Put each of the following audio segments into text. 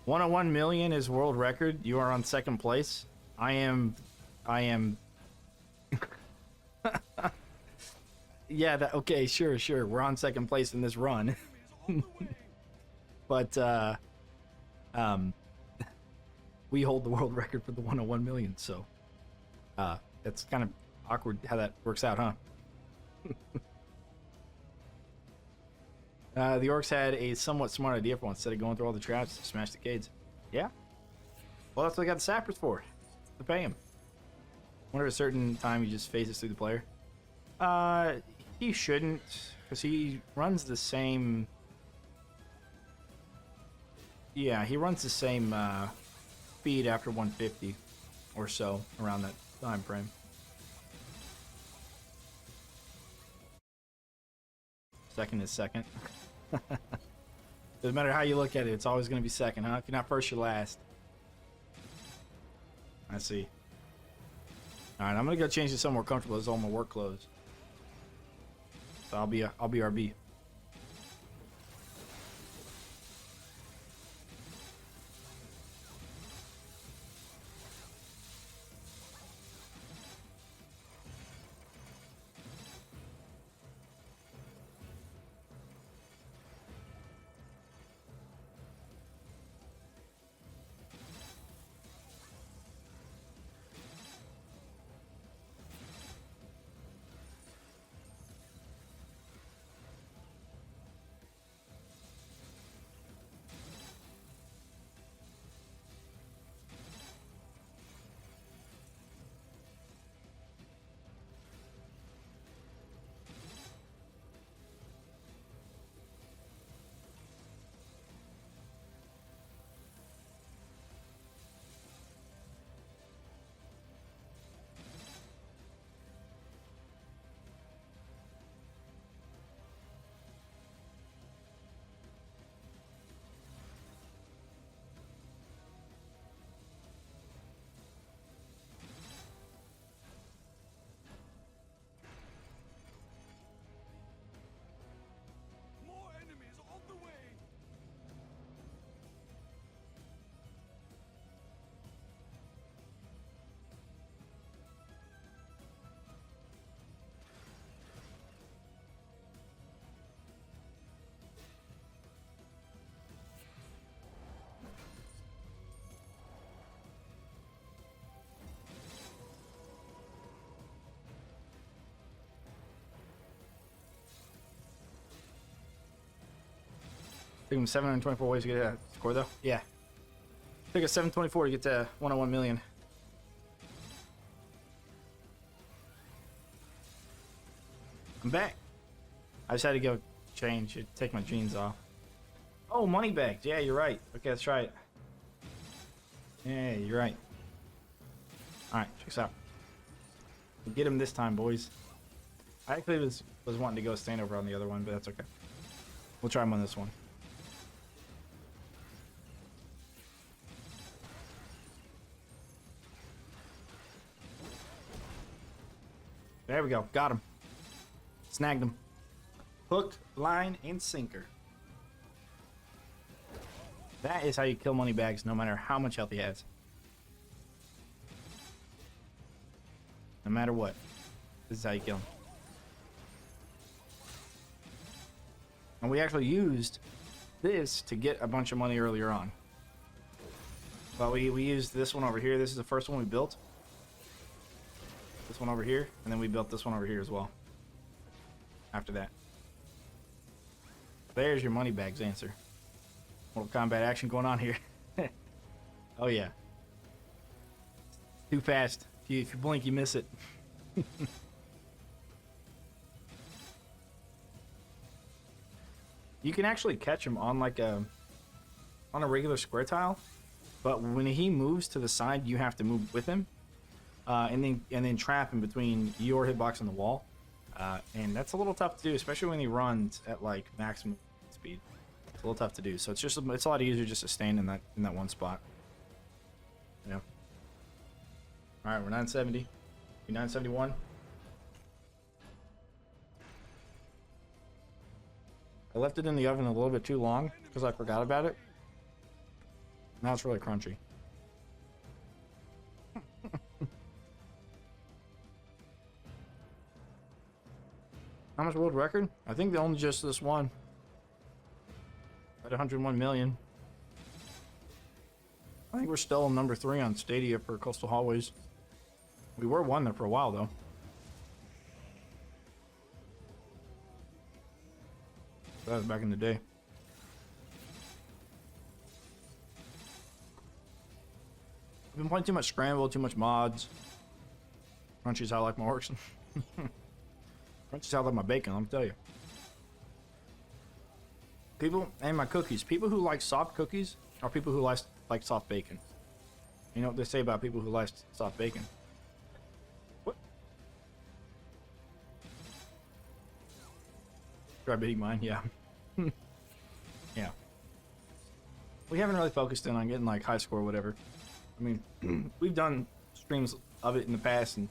101 million is world record. You are on second place. I am. Yeah. Okay. Sure. We're on second place in this run. But we hold the world record for the 101 million. So that's kind of awkward how that works out, huh? The orcs had a somewhat smart idea for once. Instead of going through all the traps, smash the gates. Yeah. Well, that's what they got the sappers for. To pay him. Whenever a certain time he just phases through the player. He shouldn't, because he runs the same. Yeah, he runs the same speed after 150 or so around that time frame. Second is second. Doesn't matter how you look at it, it's always going to be second, huh? If you're not first, you're last. I see. Alright, I'm going to go change to something more comfortable. This is all my work clothes. So I'll be RB. Took him 724 ways to get a score, though. Yeah. Took us 724 to get to 101 million. I'm back. I just had to go change, take my jeans off. Oh, money bags. Yeah, you're right. Okay, let's try it. Yeah, you're right. Alright, check this out. We'll get him this time, boys. I actually was wanting to go stand over on the other one, but that's okay. We'll try him on this one. There we go. Got him. Snagged him. Hook, line, and sinker. That is how you kill money bags, no matter how much health he has. No matter what. This is how you kill him. And we actually used this to get a bunch of money earlier on. But we used this one over here. This is the first one we built. This one over here, and then we built this one over here as well. After that. There's your money bags answer. Mortal Kombat action going on here. Oh yeah. Too fast. If you blink, you miss it. You can actually catch him on like on a regular square tile, but when he moves to the side, you have to move with him. And then trap in between your hitbox and the wall, and that's a little tough to do, especially when he runs at like maximum speed. It's a little tough to do, so it's a lot easier just to stand in that one spot. Yeah. All right, we're 970. 971. I left it in the oven a little bit too long because I forgot about it. Now it's really crunchy. How much world record? I think they only just this one. At 101 million. I think we're still number 3 on Stadia for Coastal Hallways. We were 1 there for a while though. That was back in the day. I've been playing too much Scramble, too much mods. Crunchy's how I like my orcs. Crunchy's how I like my bacon, let me tell you. People, and my cookies. People who like soft cookies are people who like soft bacon. You know what they say about people who like soft bacon? What? Try beating mine, yeah. Yeah. We haven't really focused in on getting like high score or whatever. I mean, we've done streams of it in the past, and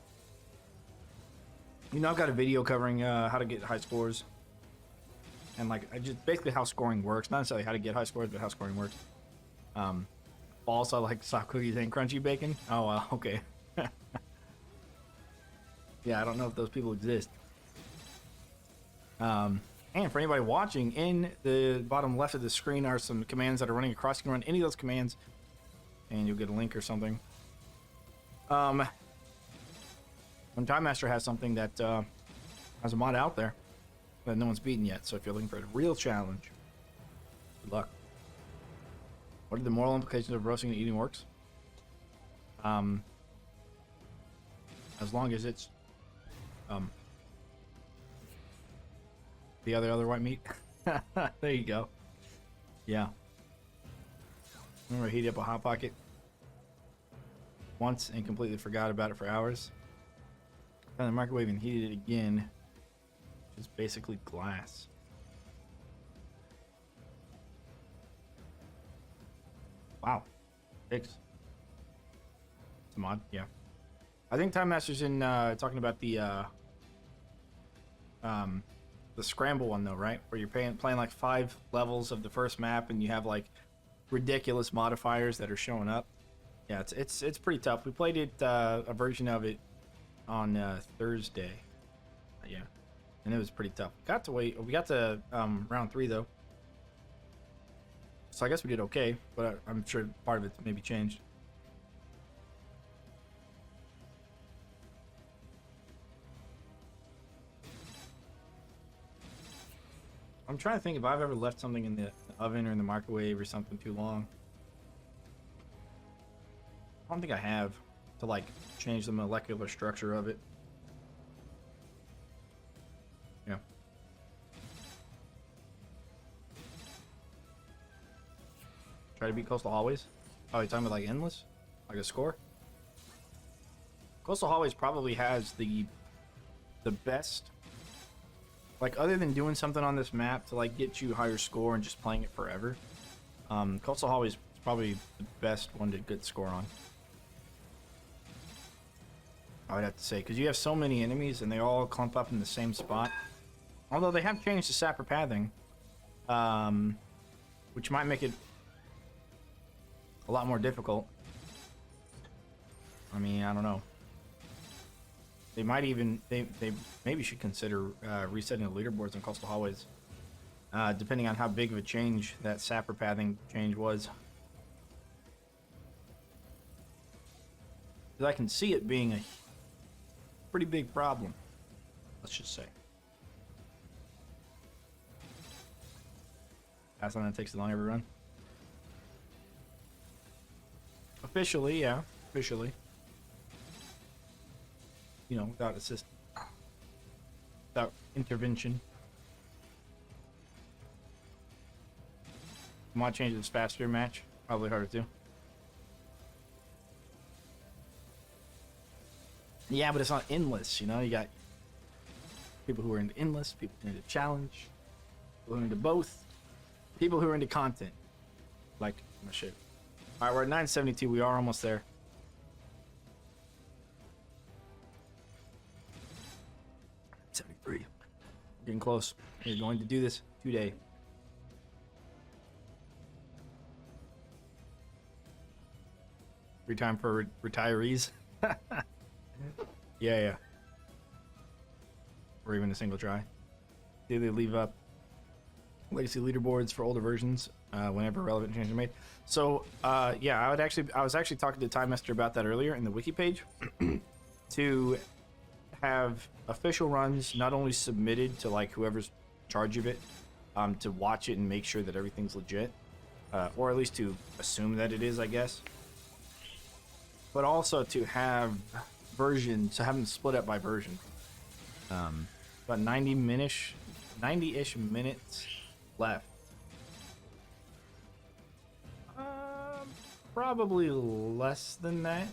you know, I've got a video covering how to get high scores, and like I just basically how scoring works. Not necessarily how to get high scores, but how scoring works. Also, like soft cookies and crunchy bacon. Oh, wow, okay. Yeah, I don't know if those people exist. And for anybody watching, in the bottom left of the screen are some commands that are running across. You can run any of those commands, and you'll get a link or something. When Time Master has something that has a mod out there that no one's beaten yet, so if you're looking for a real challenge, good luck. What are the moral implications of roasting and eating orcs? As long as it's the other white meat. There you go. Yeah. Remember, I heated up a Hot Pocket once and completely forgot about it for hours. Found the microwave and heated it again. It's basically glass. Wow. Fix. It's a mod, yeah. I think Time Master's in talking about the Scramble one though, right? Where you're playing like 5 levels of the first map and you have like ridiculous modifiers that are showing up. Yeah, it's pretty tough. We played it a version of it on Thursday. Yeah, and it was pretty tough. We got to round 3 though, so I guess we did okay. But I'm sure part of it maybe changed. I'm trying to think if I've ever left something in the oven or in the microwave or something too long. I don't think I have, to like change the molecular structure of it. Yeah. Try to beat Coastal Hallways? Oh, you're talking about like endless? Like a score? Coastal Hallways probably has the best, like, other than doing something on this map to like get you higher score and just playing it forever. Coastal Hallways is probably the best one to get score on, I would have to say, because you have so many enemies and they all clump up in the same spot. Although they have changed the sapper pathing, which might make it a lot more difficult. I mean, I don't know. They might even, they maybe should consider resetting the leaderboards on Coastal Hallways, depending on how big of a change that sapper pathing change was. Because I can see it being a pretty big problem, let's just say. That's one that takes too long every run. Officially, yeah, officially. You know, without assist, without intervention. Mod change this faster match, probably harder too. Yeah, but it's not endless, you know. You got people who are into endless, people who are into challenge, people who are into both, people who are into content. Like, oh shit. All right, we're at 972. We are almost there. Getting close. We're going to do this today. Free time for retirees. Yeah. Or even a single try. Do they leave up legacy leaderboards for older versions whenever relevant changes are made? So yeah, I was actually talking to Time Master about that earlier in the wiki page to have official runs not only submitted to like whoever's in charge of it to watch it and make sure that everything's legit, or at least to assume that it is, I guess, but also to have versions, to have them split up by version. About 90-ish minutes left. Probably less than that.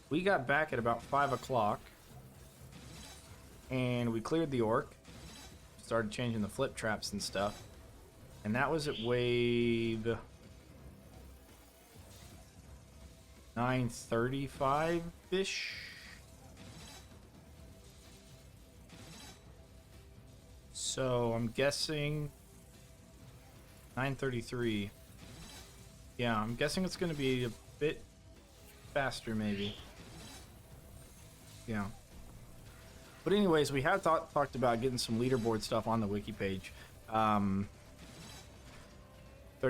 We got back at about 5 o'clock, and we cleared the orc, started changing the flip traps and stuff, and that was at wave 9:35-ish. So I'm guessing 9:33. Yeah, I'm guessing it's going to be a bit faster, maybe. Yeah. But anyways, we have talked about getting some leaderboard stuff on the wiki page. 30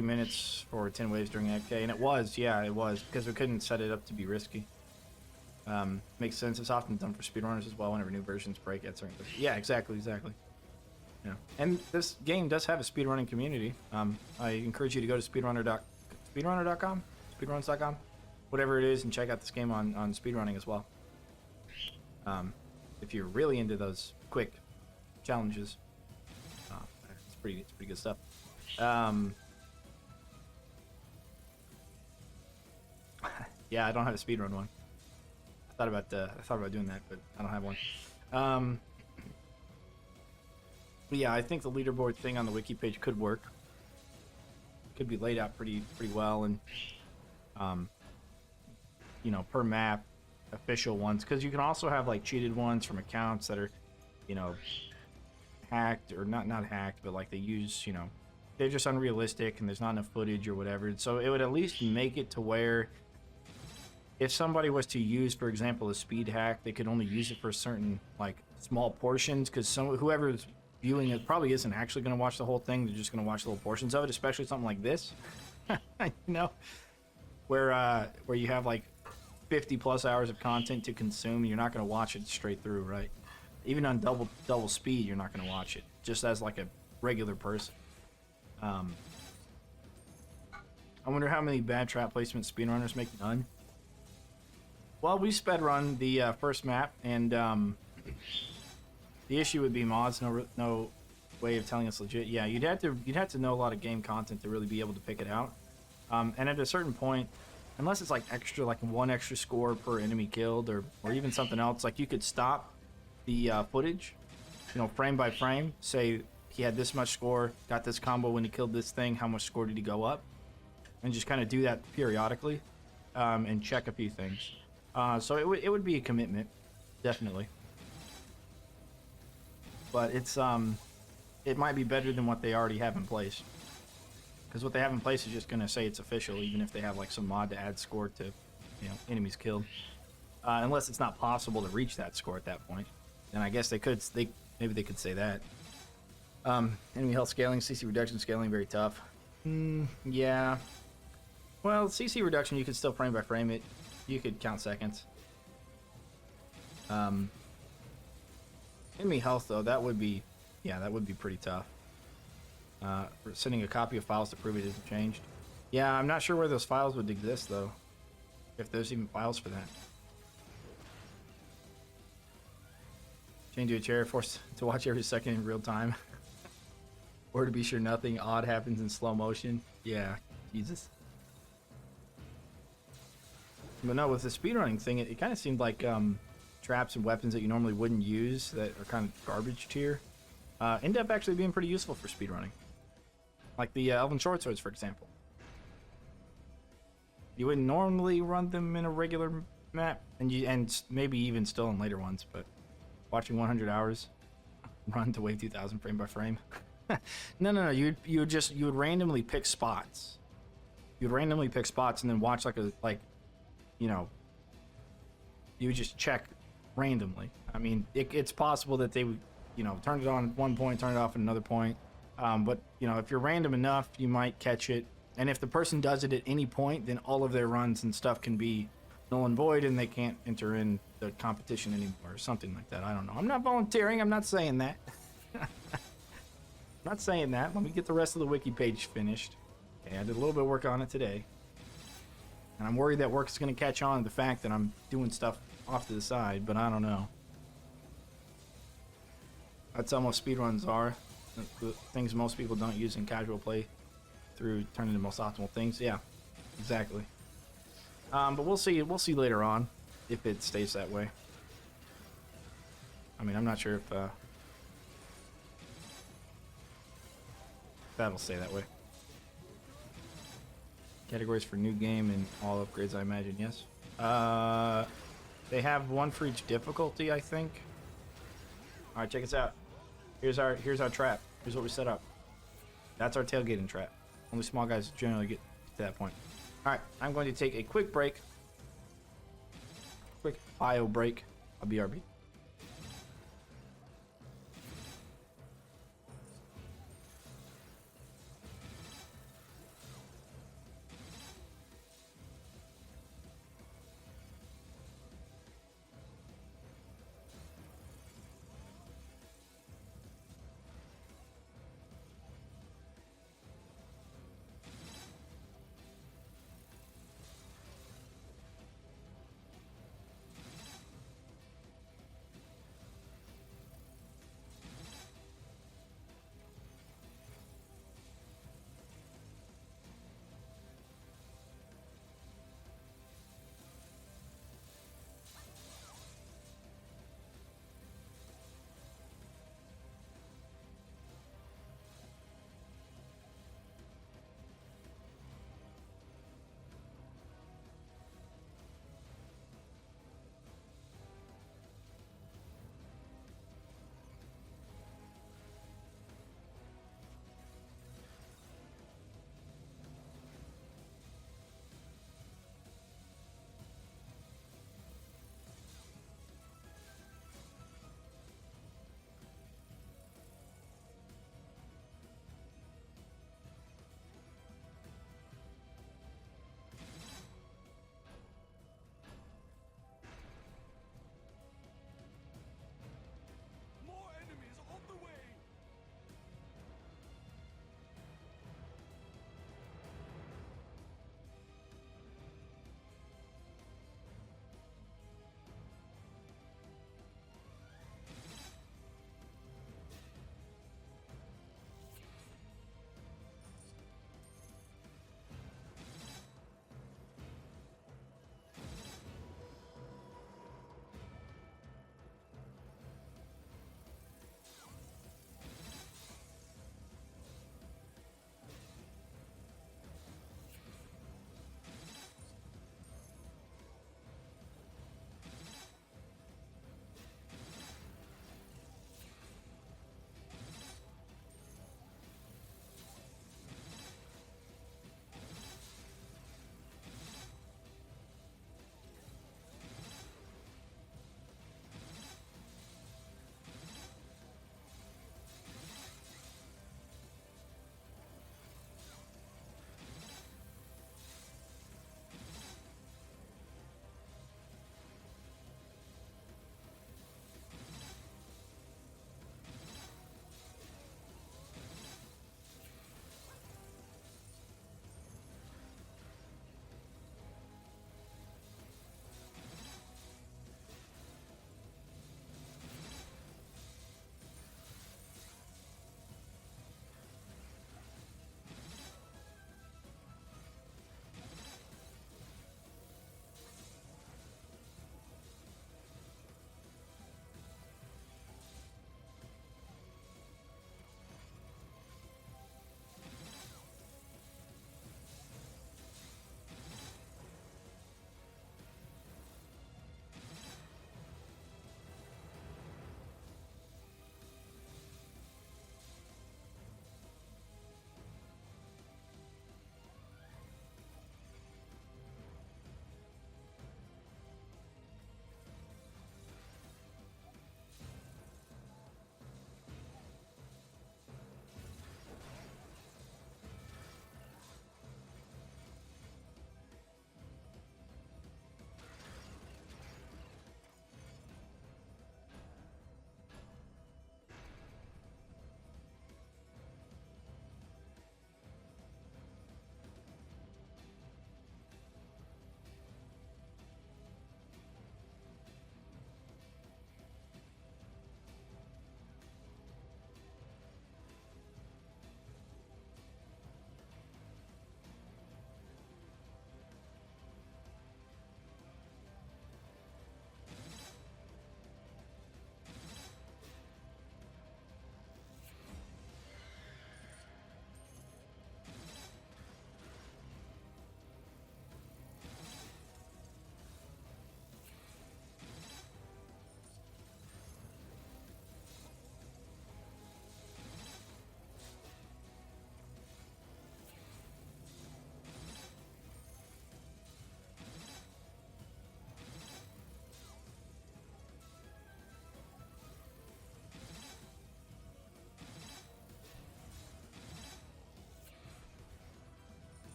minutes for 10 waves during FK, and it was, because we couldn't set it up to be risky. Makes sense. It's often done for speedrunners as well whenever new versions break at certain... Yeah, exactly. Yeah. And this game does have a speedrunning community. I encourage you to go to speedruns.com, whatever it is, and check out this game on speedrunning as well. If you're really into those quick challenges, it's pretty good stuff. Yeah, I don't have a speedrun one. I thought about doing that, but I don't have one. But yeah, I think the leaderboard thing on the wiki page could work. Could be laid out pretty well, and you know, per map, official ones, because you can also have like cheated ones from accounts that are, you know, hacked, or not hacked, but like they use, you know, they're just unrealistic and there's not enough footage or whatever. So it would at least make it to where if somebody was to use, for example, a speed hack, they could only use it for certain like small portions, because whoever's viewing it probably isn't actually going to watch the whole thing. They're just going to watch little portions of it, especially something like this. You know, where you have like 50 plus hours of content to consume, you're not going to watch it straight through, right? Even on double speed, you're not going to watch it just as like a regular person. I wonder how many bad trap placement speedrunners make none. Well, we sped run the first map, and the issue would be mods. No way of telling us legit. Yeah, you'd have to know a lot of game content to really be able to pick it out. And at a certain point, unless it's like extra, like one extra score per enemy killed, or even something else, like you could stop the footage, you know, frame by frame. Say he had this much score, got this combo when he killed this thing. How much score did he go up? And just kind of do that periodically, and check a few things. So it would be a commitment, definitely. But it's it might be better than what they already have in place, because what they have in place is just going to say it's official, even if they have like some mod to add score to, you know, enemies killed. Unless it's not possible to reach that score at that point, then I guess maybe they could say that. Enemy health scaling, CC reduction scaling, very tough. Yeah. Well, CC reduction, you could still frame by frame it. You could count seconds. Enemy health, though, that would be pretty tough. Sending a copy of files to prove it isn't changed. Yeah, I'm not sure where those files would exist, though. If there's even files for that. Chained to a chair, forced to watch every second in real time. Or to be sure nothing odd happens in slow motion. Yeah, Jesus. But no, with the speedrunning thing, it kind of seemed like traps and weapons that you normally wouldn't use, that are kind of garbage tier, end up actually being pretty useful for speedrunning. Like the Elven Short Swords, for example. You wouldn't normally run them in a regular map, and maybe even still in later ones, but watching 100 hours run to wave 2000 frame by frame. No. You would randomly pick spots you'd randomly pick spots and then watch you know, you would just check randomly. I mean, it's possible that they would, you know, turn it on at one point, turn it off at another point. But, you know, if you're random enough, you might catch it. And if the person does it at any point, then all of their runs and stuff can be null and void and they can't enter in the competition anymore or something like that. I don't know. I'm not volunteering. I'm not saying that. I'm not saying that. Let me get the rest of the wiki page finished. Okay, I did a little bit of work on it today. And I'm worried that work is going to catch on to the fact that I'm doing stuff off to the side, but I don't know. That's how most speedruns are. The things most people don't use in casual play through turning into most optimal things. Yeah, exactly. But we'll see. We'll see later on if it stays that way. I mean, I'm not sure if that'll stay that way. Categories for new game and all upgrades, I imagine. Yes. They have one for each difficulty, I think. All right, check us out. Here's our trap. Here's what we set up. That's our tailgating trap. Only small guys generally get to that point. All right, I'm going to take a quick break. Quick bio break. A BRB.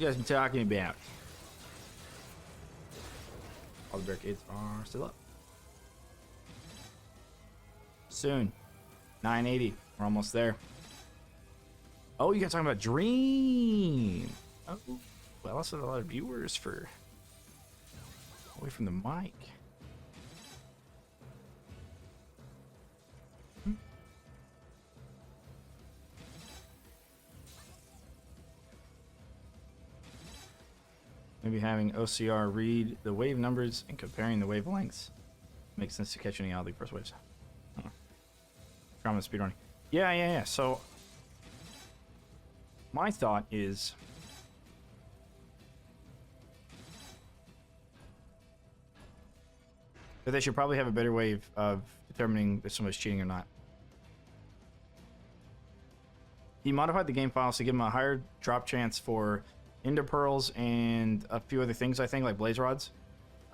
You guys been talking about? All the barricades are still up. Soon. 980. We're almost there. Oh, you guys talking about Dream? Oh, well, also a lot of viewers for away from the mic. Maybe having OCR read the wave numbers and comparing the wavelengths makes sense to catch any oddly first waves. Common speedrunning. Yeah. So my thought is that they should probably have a better way of determining if somebody's cheating or not. He modified the game files to give him a higher drop chance for Ender Pearls and a few other things, I think, like Blaze Rods,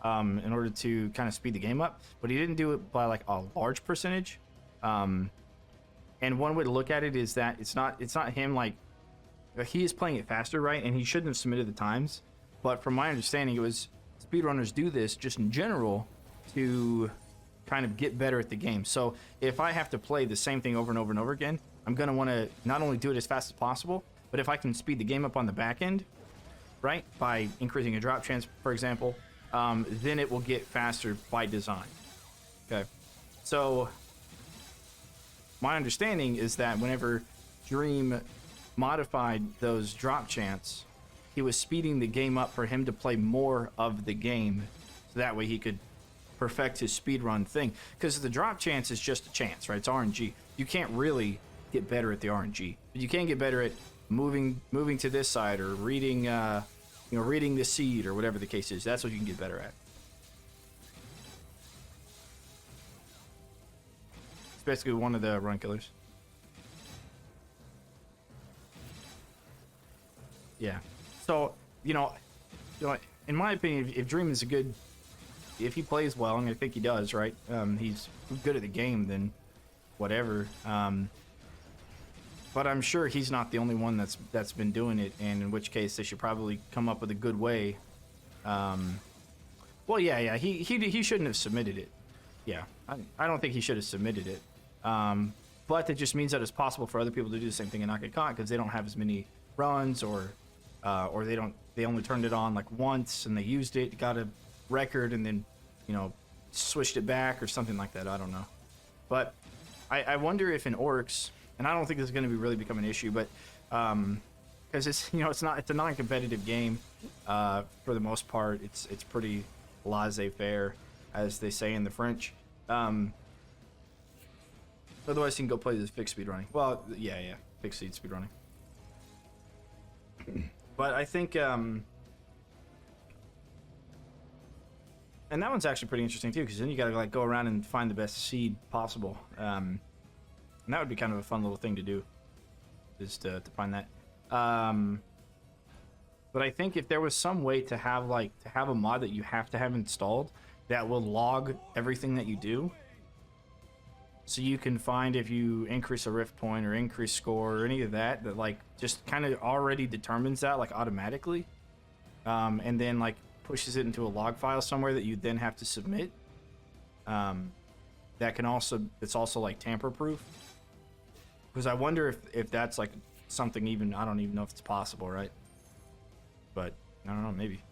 in order to kind of speed the game up. But he didn't do it by like a large percentage. And one way to look at it is that it's not him, like, he is playing it faster, right? And he shouldn't have submitted the times. But from my understanding, it was speedrunners do this just in general to kind of get better at the game. So if I have to play the same thing over and over and over again, I'm going to want to not only do it as fast as possible, but if I can speed the game up on the back end, right, by increasing a drop chance, for example, then it will get faster by design. Okay, so my understanding is that whenever Dream modified those drop chance, he was speeding the game up for him to play more of the game, so that way he could perfect his speedrun thing. Because the drop chance is just a chance, right? It's RNG. You can't really get better at the RNG, but you can get better at moving to this side, or reading reading the seed, or whatever the case is. That's what you can get better at. It's basically one of the run killers. Yeah. So, in my opinion, if Dream is if he plays well, and I think he does, right? He's good at the game, then whatever. But I'm sure he's not the only one that's been doing it, and in which case they should probably come up with a good way. Well, yeah, he shouldn't have submitted it. Yeah, I don't think he should have submitted it. But it just means that it's possible for other people to do the same thing and not get caught because they don't have as many runs, or they only turned it on like once and they used it, got a record, and then switched it back or something like that. I don't know. But I wonder if in Orcs, and I don't think this is going to really become an issue, but because it's a non-competitive game for the most part. It's pretty laissez-faire, as they say in the French. Otherwise, you can go play this fixed speedrunning. Well, yeah, fixed speedrunning. But I think, and that one's actually pretty interesting too, because then you got to like go around and find the best seed possible. And that would be kind of a fun little thing to do, is to find that. But I think if there was some way to have a mod that you have to have installed that will log everything that you do, so you can find if you increase a rift point or increase score or any of that like just kind of already determines that like automatically, and then like pushes it into a log file somewhere that you then have to submit. It's also like tamper proof. Because I wonder if that's like something even, I don't even know if it's possible, right? But I don't know, maybe.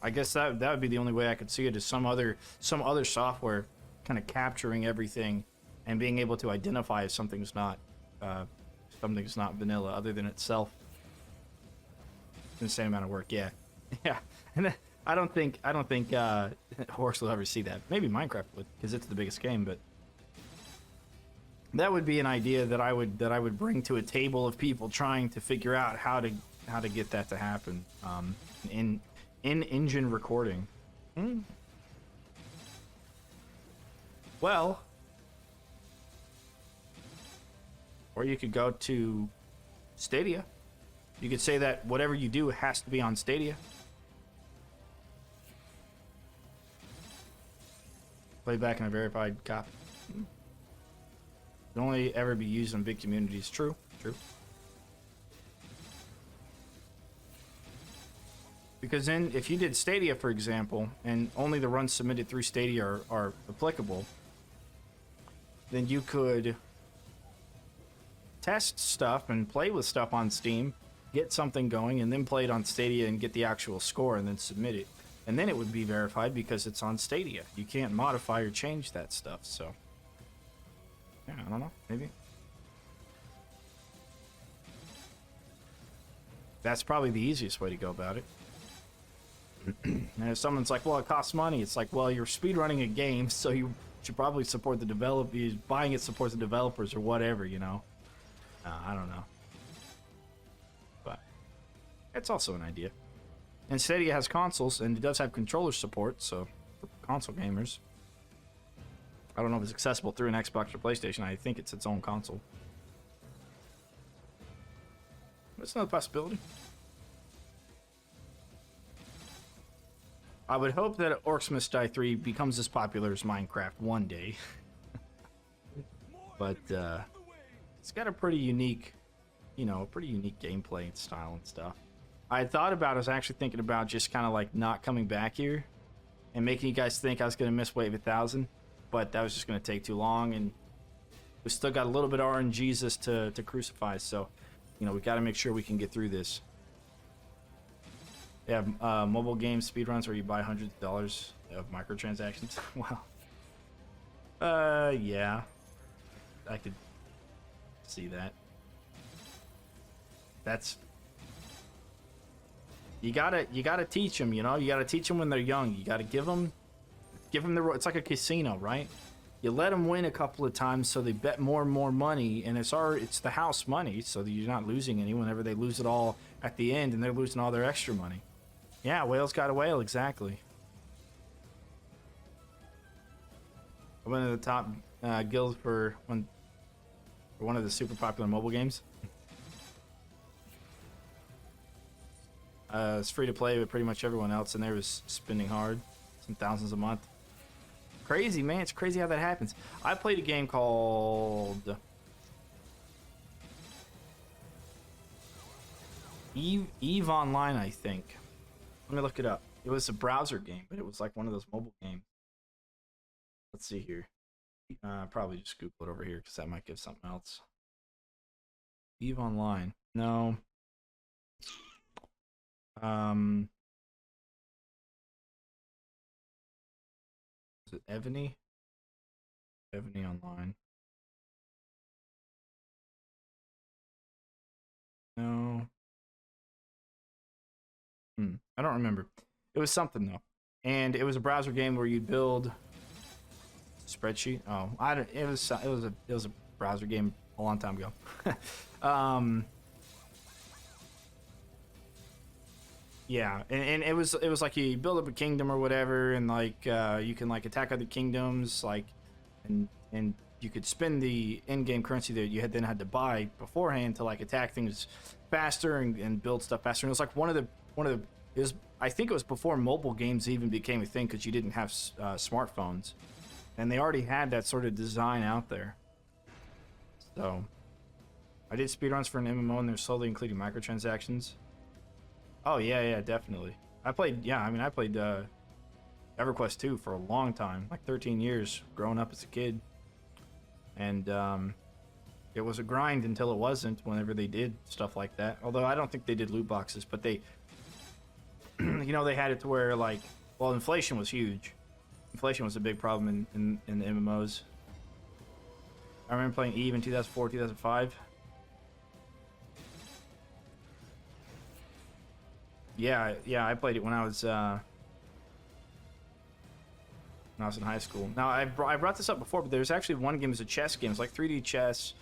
I guess that would be the only way I could see it, is some other software kind of capturing everything and being able to identify if something's not vanilla other than itself. The same amount of work, yeah. And I don't think Orcs will ever see that. Maybe Minecraft would, because it's the biggest game, but that would be an idea that I would bring to a table of people trying to figure out how to get that to happen in engine recording. Well, or you could go to Stadia. You could say that whatever you do has to be on Stadia. Play back in a verified copy. Can only ever be used in big communities. True, true. Because then, if you did Stadia, for example, and only the runs submitted through Stadia are applicable, then you could test stuff and play with stuff on Steam, get something going, and then play it on Stadia and get the actual score and then submit it. And then it would be verified because it's on Stadia. You can't modify or change that stuff, so... yeah, I don't know, maybe. That's probably the easiest way to go about it. And if someone's like, well, it costs money, it's like, well, you're speedrunning a game, so you should probably support the developers. Buying it supports the developers or whatever, you know? I don't know. But it's also an idea. And Stadia has consoles, and it does have controller support, so for console gamers. I don't know if it's accessible through an Xbox or PlayStation. I think it's its own console. That's another possibility. I would hope that Orcs Must Die 3 becomes as popular as Minecraft one day. But it's got a pretty unique, you know, pretty unique gameplay style and stuff. I had thought about, I was actually thinking about just kind of like not coming back here and making you guys think I was going to miss Wave 1000, but that was just going to take too long, and we still got a little bit of RNGesus to crucify, so, you know, we got to make sure we can get through this. They have mobile game speedruns where you buy hundreds of dollars of microtransactions. Wow. Yeah. I could see that. That's... You gotta teach them, you know? You gotta teach them when they're young. You gotta give them the... It's like a casino, right? You let them win a couple of times so they bet more and more money, and it's the house money, so that you're not losing any whenever they lose it all at the end and they're losing all their extra money. Yeah, whales got a whale, exactly. I went to the top guild for one of the super popular mobile games. It's free to play with pretty much everyone else, and there was spending hard, some thousands a month. Crazy, man. It's crazy how that happens. I played a game called Eve Online, I think. Let me look it up. It was a browser game, but it was like one of those mobile games. Let's see here. Probably just Google it over here because that might give something else. Eve Online. No. Is it Evany? Evany Online. No. I don't remember. It was something though, and it was a browser game where you'd build a spreadsheet. Oh, it was a browser game a long time ago. Yeah, and it was like you build up a kingdom or whatever, and like you can like attack other kingdoms, like, and you could spend the in-game currency that you then had to buy beforehand to like attack things faster and build stuff faster. And it was like one of the I think it was before mobile games even became a thing because you didn't have smartphones, and they already had that sort of design out there. So I did speedruns for an MMO, and they're slowly including microtransactions. Oh yeah, definitely. I played EverQuest 2 for a long time, like 13 years, growing up as a kid, and it was a grind until it wasn't. Whenever they did stuff like that, although I don't think they did loot boxes, but they, you know, they had it to where like, well, inflation was huge. Inflation was a big problem in the MMOs. I remember playing Eve in 2004, 2005. Yeah, I played it when I was in high school. Now, I brought this up before, but there's actually one game, it's a chess game. It's like 3D chess,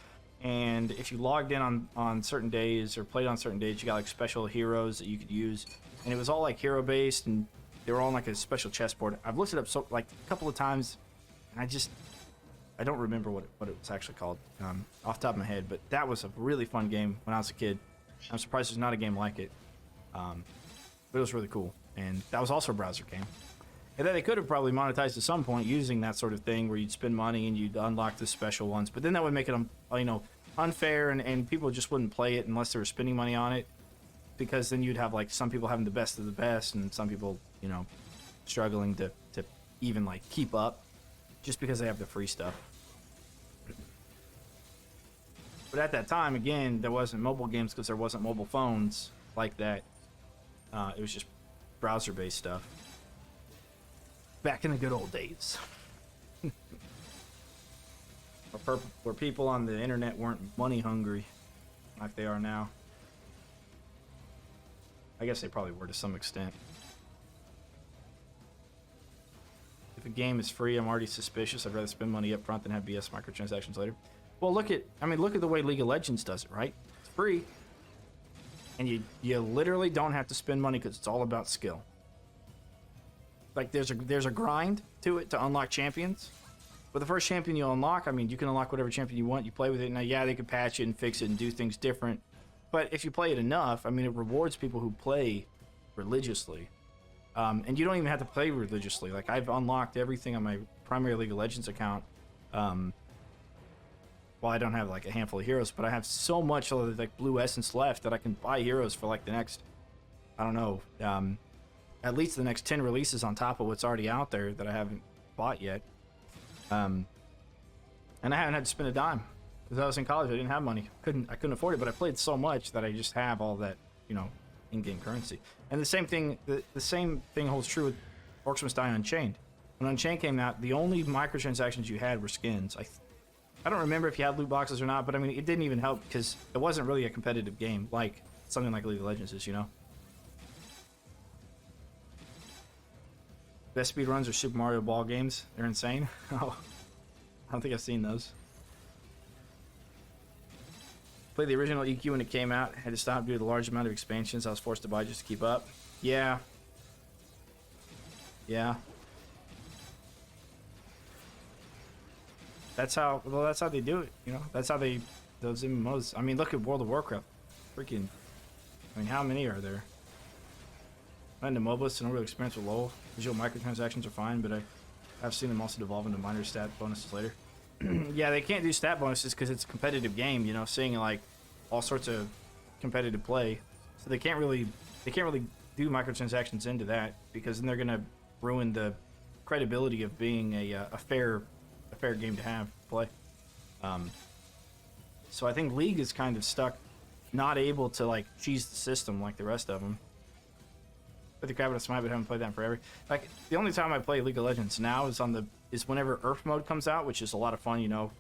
and if you logged in on certain days or played on certain days, you got like special heroes that you could use, and it was all like hero based, and they were all on like a special chessboard. I've looked it up like a couple of times, and I don't remember what it was actually called off the top of my head, but that was a really fun game when I was a kid. I'm surprised there's not a game like it. But it was really cool, and that was also a browser game. And then they could have probably monetized at some point using that sort of thing where you'd spend money and you'd unlock the special ones. But then that would make it, you know, unfair, and people just wouldn't play it unless they were spending money on it. Because then you'd have like some people having the best of the best and some people, you know, struggling to even like keep up just because they have the free stuff. But at that time, again, there wasn't mobile games because there wasn't mobile phones like that. It was just browser-based stuff. Back in the good old days. Where people on the internet weren't money hungry like they are now. I guess they probably were to some extent. If a game is free, I'm already suspicious. I'd rather spend money up front than have BS microtransactions later. Well, look at the way League of Legends does it, right? It's free. And you literally don't have to spend money because it's all about skill. Like there's a grind to it to unlock champions. But the first champion you unlock, I mean, you can unlock whatever champion you want. You play with it. Now, yeah, they could patch it and fix it and do things different. But if you play it enough, I mean, it rewards people who play religiously. And you don't even have to play religiously. Like, I've unlocked everything on my primary League of Legends account. Well, I don't have, like, a handful of heroes, but I have so much of, like, blue essence left that I can buy heroes for, like, the next, I don't know, at least the next 10 releases on top of what's already out there that I haven't bought yet. And I haven't had to spend a dime. Because I was in college, I didn't have money. I couldn't afford it, but I played so much that I just have all that, you know, in-game currency. And the same thing holds true with Orcs Must Die Unchained. When Unchained came out, the only microtransactions you had were skins. I don't remember if you had loot boxes or not, but I mean, it didn't even help because it wasn't really a competitive game like something like League of Legends is, you know? Best speedruns are Super Mario Ball games. They're insane. Oh, I don't think I've seen those. Played the original EQ when it came out. Had to stop due to the large amount of expansions I was forced to buy just to keep up. Yeah. Yeah. That's how they do it, you know? That's how those MMOs, I mean, look at World of Warcraft. Freaking, I mean, how many are there? And the MOBAs, no real experience with LoL. Visual microtransactions are fine, but I've seen them also devolve into minor stat bonuses later. Yeah, they can't do stat bonuses because it's a competitive game, you know, seeing like all sorts of competitive play. So they can't really do microtransactions into that because then they're gonna ruin the credibility of being a fair game to have play. So I think League is kind of stuck, not able to like cheese the system like the rest of them. But the crap out of Smite, but haven't played that in forever. Like the only time I play League of Legends now is whenever Earth mode comes out, which is a lot of fun, you know.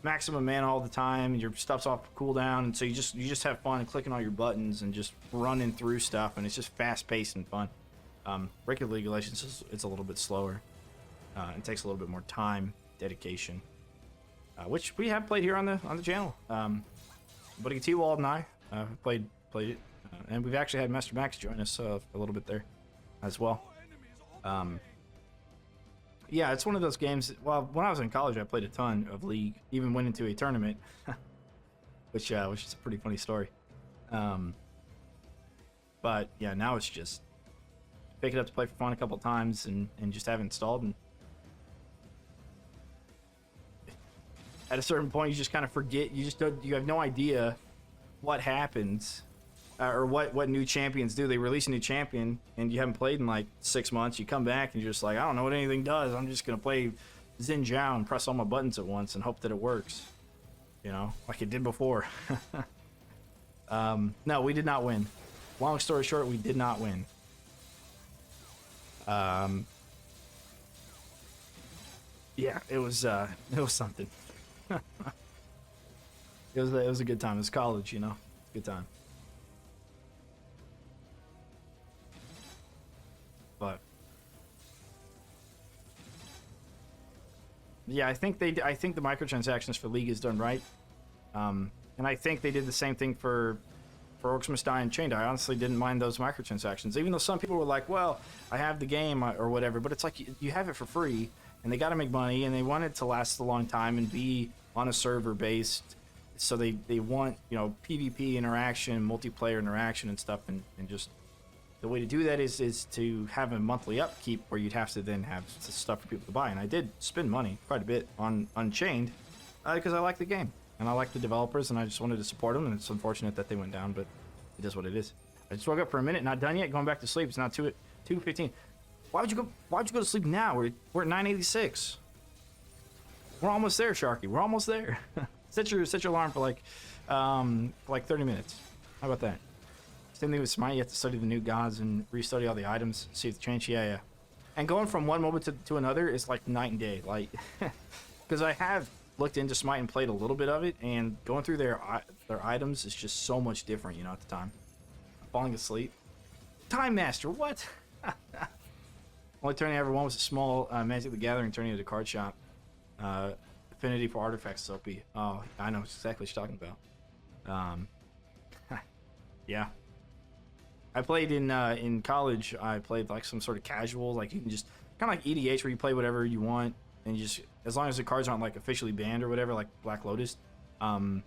Maximum mana all the time, your stuff's off cooldown, and so you just have fun clicking all your buttons and just running through stuff, and it's just fast paced and fun. Regular League of Legends it's a little bit slower. It takes a little bit more time, dedication, which we have played here on the channel. Buddy T-Wald and I played it, and we've actually had Master Max join us a little bit there as well. Yeah, it's one of those games. Well, when I was in college, I played a ton of League, even went into a tournament, which is a pretty funny story. But yeah, now it's just pick it up to play for fun a couple times and just have it installed. And at a certain point, you just kind of forget. You have no idea what happens. Or what new champions do. They release a new champion and you haven't played in like 6 months. You come back and you're just like, I don't know what anything does. I'm just gonna play Xin Zhao and press all my buttons at once and hope that it works, you know, like it did before. No, we did not win. Long story short, we did not win. Yeah, it was something. it was a good time. It was college, you know, good time. But yeah, I think the microtransactions for League is done right, and I think they did the same thing for Orcs Must Die and Unchained. I honestly didn't mind those microtransactions, even though some people were like, "Well, I have the game or whatever," but it's like you have it for free, and they got to make money, and they want it to last a long time and be on a server based, so they want, you know, PvP interaction, multiplayer interaction, and stuff, and just the way to do that is to have a monthly upkeep where you'd have to then have stuff for people to buy. And I did spend money quite a bit on Unchained because I like the game and I like the developers and I just wanted to support them. And it's unfortunate that they went down, but it is what it is. I just woke up for a minute, not done yet, going back to sleep. It's now 2:15. Why would you go to sleep now? We're at 9:86. We're almost there, Sharky. We're almost there. set your alarm for like 30 minutes. How about that? Same thing with Smite. You have to study the new gods and restudy all the items, see if they change. Yeah. And going from one MOBA to another is like night and day. Like, because I have looked into Smite and played a little bit of it, and going through their items is just so much different. You know, at the time, falling asleep. Time Master, what? Only tourney I ever won was a small Magic the Gathering tourney at a card shop. Affinity for artifacts, Soapy. Oh, I know exactly what you're talking about. Yeah. I played in college. I played like some sort of casual, like you can just kind of like EDH where you play whatever you want, and you just as long as the cards aren't like officially banned or whatever, like Black Lotus, you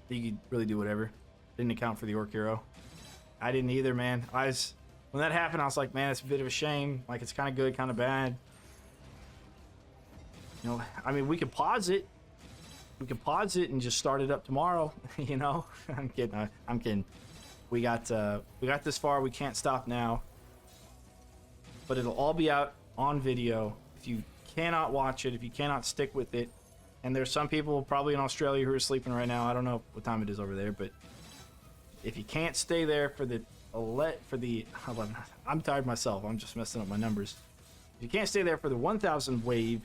could really do whatever. Didn't account for the Orc Hero. I didn't either, man. When that happened, I was like, man, it's a bit of a shame. Like it's kind of good, kind of bad. You know, I mean, we could pause it. We could pause it and just start it up tomorrow. You know, I'm kidding. I'm kidding. We got this far. We can't stop now. But it'll all be out on video. If you cannot watch it, if you cannot stick with it, and there's some people probably in Australia who are sleeping right now. I don't know what time it is over there, but if you can't stay there for the 11, I'm tired myself. I'm just messing up my numbers. If you can't stay there for the 1,000 wave,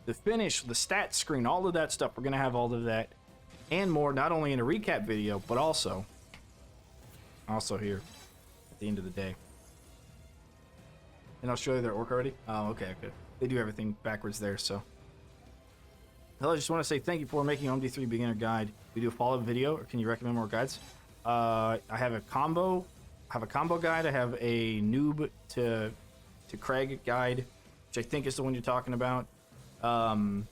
the finish, the stats screen, all of that stuff, we're gonna have all of that and more, not only in a recap video, but also here at the end of the day. In Australia, they're Orc already? Oh, okay. They do everything backwards there, so. Hello, I just want to say thank you for making MD3 beginner guide. We do a follow-up video, or can you recommend more guides? I have a combo guide. I have a noob to Craig guide, which I think is the one you're talking about. What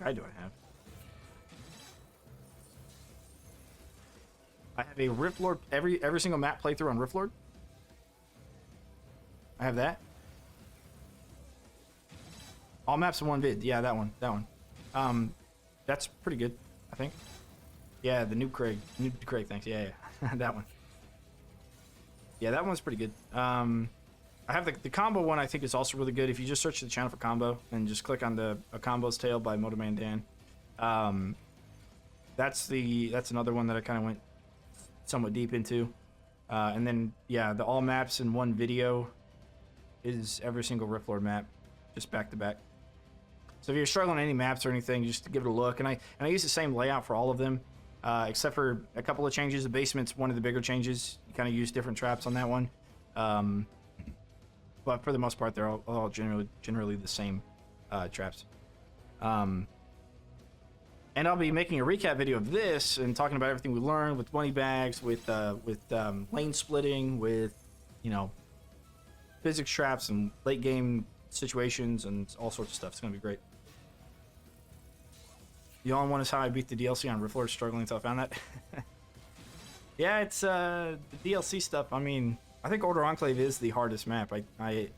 guide do I have? I have a Rift Lord, every single map playthrough on Rift Lord. I have that. All maps in one vid. Yeah, that one. That's pretty good, I think. Yeah, the Noob Craig, thanks. Yeah, that one. Yeah, that one's pretty good. I have the combo one. I think is also really good. If you just search the channel for combo and just click on a Combo's Tale by Motoman Dan. That's another one that I kind of went somewhat deep into. And then yeah, the all maps in one video is every single Rift Lord map, just back to back. So if you're struggling on any maps or anything, just give it a look. And I use the same layout for all of them, except for a couple of changes. The basement's one of the bigger changes. You kind of use different traps on that one. But for the most part, they're all generally the same traps. And I'll be making a recap video of this and talking about everything we learned with money bags, with lane splitting, with, you know, physics traps and late game situations and all sorts of stuff. It's gonna be great. The only one is how I beat the DLC on Rift Lord, struggling until I found that. Yeah, it's the DLC stuff. I mean, I think Order Enclave is the hardest map. I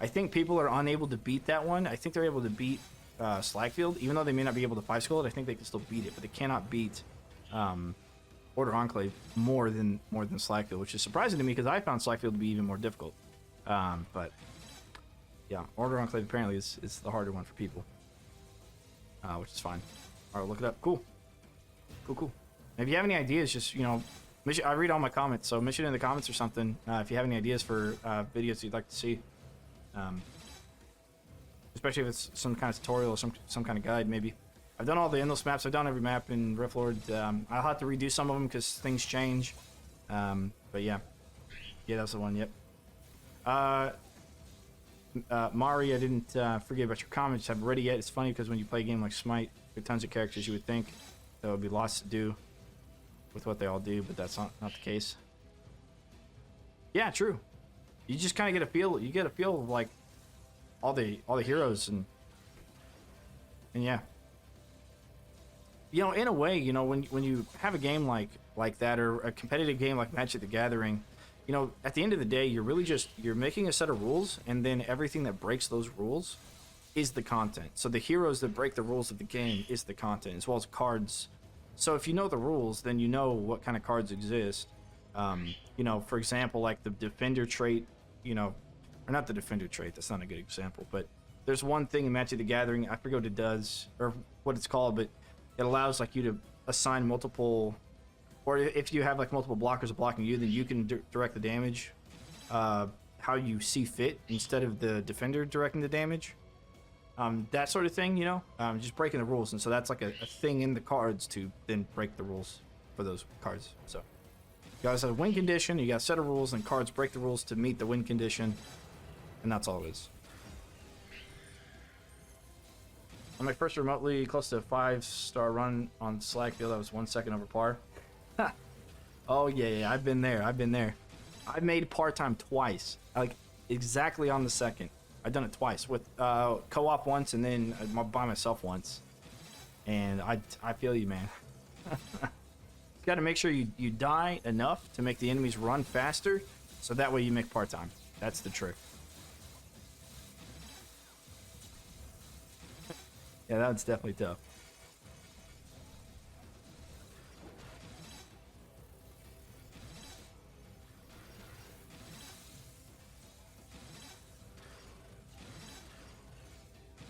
think people are unable to beat that one. I think they're able to beat Slagfield, even though they may not be able to 5-skull it. I think they can still beat it, but they cannot beat Order Enclave more than Slagfield, which is surprising to me because I found Slagfield to be even more difficult. But yeah, Order Enclave apparently is the harder one for people, which is fine. All right, look it up. Cool. And if you have any ideas, just, you know, I read all my comments, so mention it in the comments or something if you have any ideas for videos you'd like to see. Especially if it's some kind of tutorial or some kind of guide, maybe. I've done all the endless maps. I've done every map in Rift Lord. I'll have to redo some of them because things change. But yeah. Yeah, that's the one, yep. Mari, I didn't forget about your comments. Haven't read it yet. It's funny because when you play a game like Smite, there are tons of characters you would think there would be lots to do with what they all do, but that's not the case. Yeah, true. You just kind of get a feel. You get a feel of like all the heroes and yeah. you know, in a way, you know, when you have a game like that, or a competitive game like Magic the Gathering, you know, at the end of the day, you're making a set of rules, and then everything that breaks those rules is the content. So the heroes that break the rules of the game is the content, as well as cards. So if you know the rules, then you know what kind of cards exist. You know, for example, like the defender trait, you know, or not the defender trait, that's not a good example, but there's one thing in Magic the Gathering, I forget what it does, or what it's called, but it allows like you to assign multiple, or if you have like multiple blockers blocking you, then you can direct the damage how you see fit instead of the defender directing the damage. That sort of thing, you know, just breaking the rules. And so that's like a thing in the cards to then break the rules for those cards. So you guys have a win condition, you got a set of rules, and cards break the rules to meet the win condition, and that's all it is. On my first remotely close to a 5-star run on Slackfield, I was 1 second over par. Oh yeah, I've been there. I've made par time twice, like exactly on the second. I've done it twice with co-op once, and then by myself once. And I feel you, man. You got to make sure you die enough to make the enemies run faster, so that way you make par time. That's the trick. Yeah, that's definitely tough.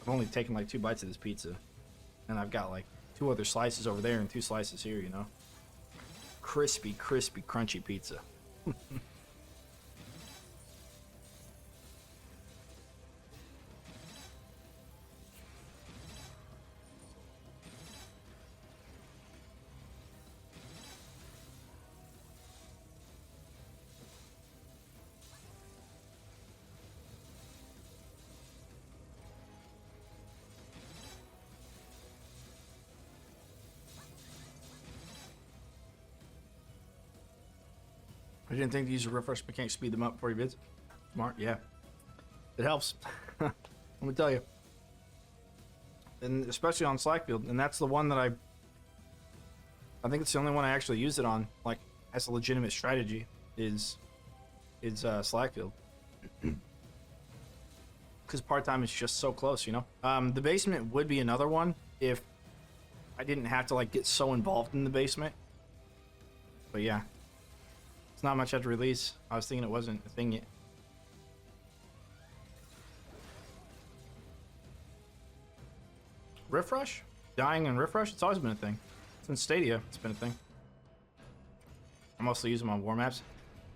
I've only taken like 2 bites of this pizza, and I've got like 2 other slices over there and 2 slices here, you know. Crispy, crunchy pizza. I didn't think to use a refresh mechanic speed them up before you bids. Smart, yeah. It helps. Let me tell you. And especially on Slackfield, and that's the one that I think it's the only one I actually use it on, like as a legitimate strategy, is Slackfield. Because part-time is just so close, you know. The basement would be another one if I didn't have to like get so involved in the basement. But yeah. Not much at release. I was thinking it wasn't a thing yet. Rift Rush? Dying in Rift Rush? It's always been a thing. Since Stadia, it's been a thing. I mostly use them on war maps.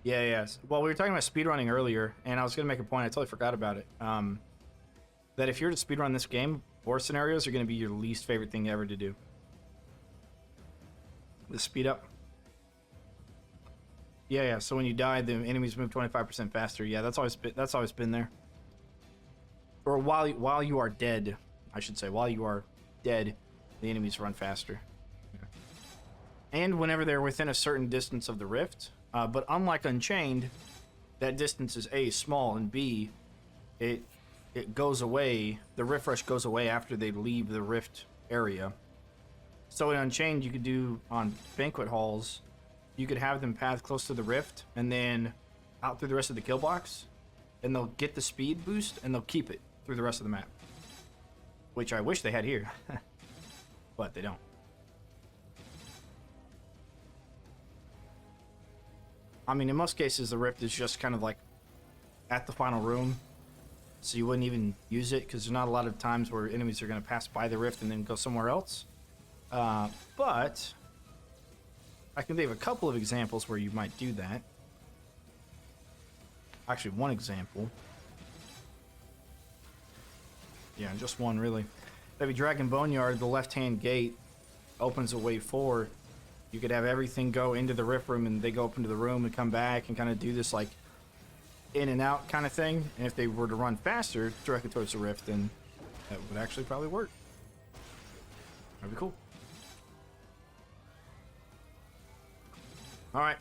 Yeah. Well, we were talking about speedrunning earlier, and I was going to make a point. I totally forgot about it. That if you're to speedrun this game, war scenarios are going to be your least favorite thing ever to do. The speed up. Yeah. So when you die, the enemies move 25% faster. Yeah, that's always been there. Or while you are dead, I should say, while you are dead, the enemies run faster. Yeah. And whenever they're within a certain distance of the rift, but unlike Unchained, that distance is A, small, and B, it goes away. The rift rush goes away after they leave the rift area. So in Unchained, you could do on banquet halls. You could have them path close to the rift and then out through the rest of the kill box, and they'll get the speed boost and they'll keep it through the rest of the map, which I wish they had here, but they don't. I mean, in most cases, the rift is just kind of like at the final room, so you wouldn't even use it because there's not a lot of times where enemies are going to pass by the rift and then go somewhere else. But I can think of a couple of examples where you might do that. Actually, one example. Yeah, just one, really. Maybe Dragon Boneyard, the left-hand gate, opens at wave 4. You could have everything go into the rift room, and they go up into the room and come back and kind of do this, like, in and out kind of thing. And if they were to run faster directly towards the rift, then that would actually probably work. That'd be cool. All right,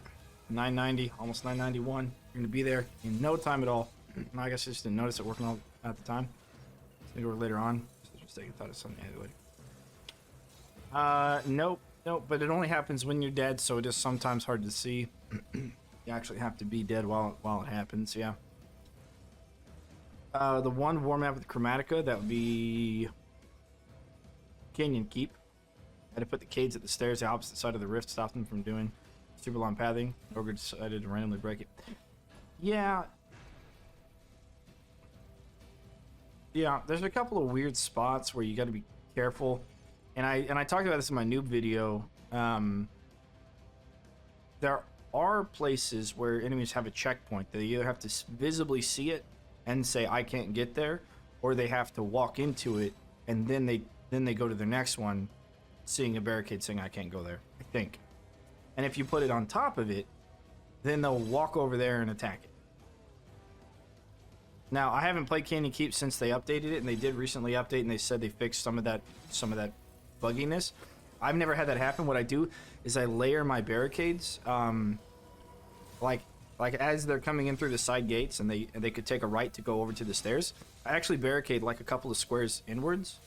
990, almost 991. You're gonna be there in no time at all. I guess I just didn't notice it working all at the time. Maybe work later on. Just a mistake. I thought it was something anyway. Nope, nope. But it only happens when you're dead, so it is sometimes hard to see. You actually have to be dead while it happens. Yeah. The one war map with Chromatica, that would be Canyon Keep. I had to put the Cades at the stairs, the opposite side of the rift, stop them from doing super long pathing. Ogre decided to randomly break it. Yeah. Yeah, there's a couple of weird spots where you got to be careful. And I talked about this in my noob video. There are places where enemies have a checkpoint. They either have to visibly see it and say, I can't get there, or they have to walk into it, and then they go to their next one, seeing a barricade saying, I can't go there, I think. And if you put it on top of it, then they'll walk over there and attack it. Now, I haven't played Canyon Keep since they updated it, and they did recently update, and they said they fixed some of that bugginess. I've never had that happen. What I do is I layer my barricades, like as they're coming in through the side gates, and they could take a right to go over to the stairs. I actually barricade like a couple of squares inwards,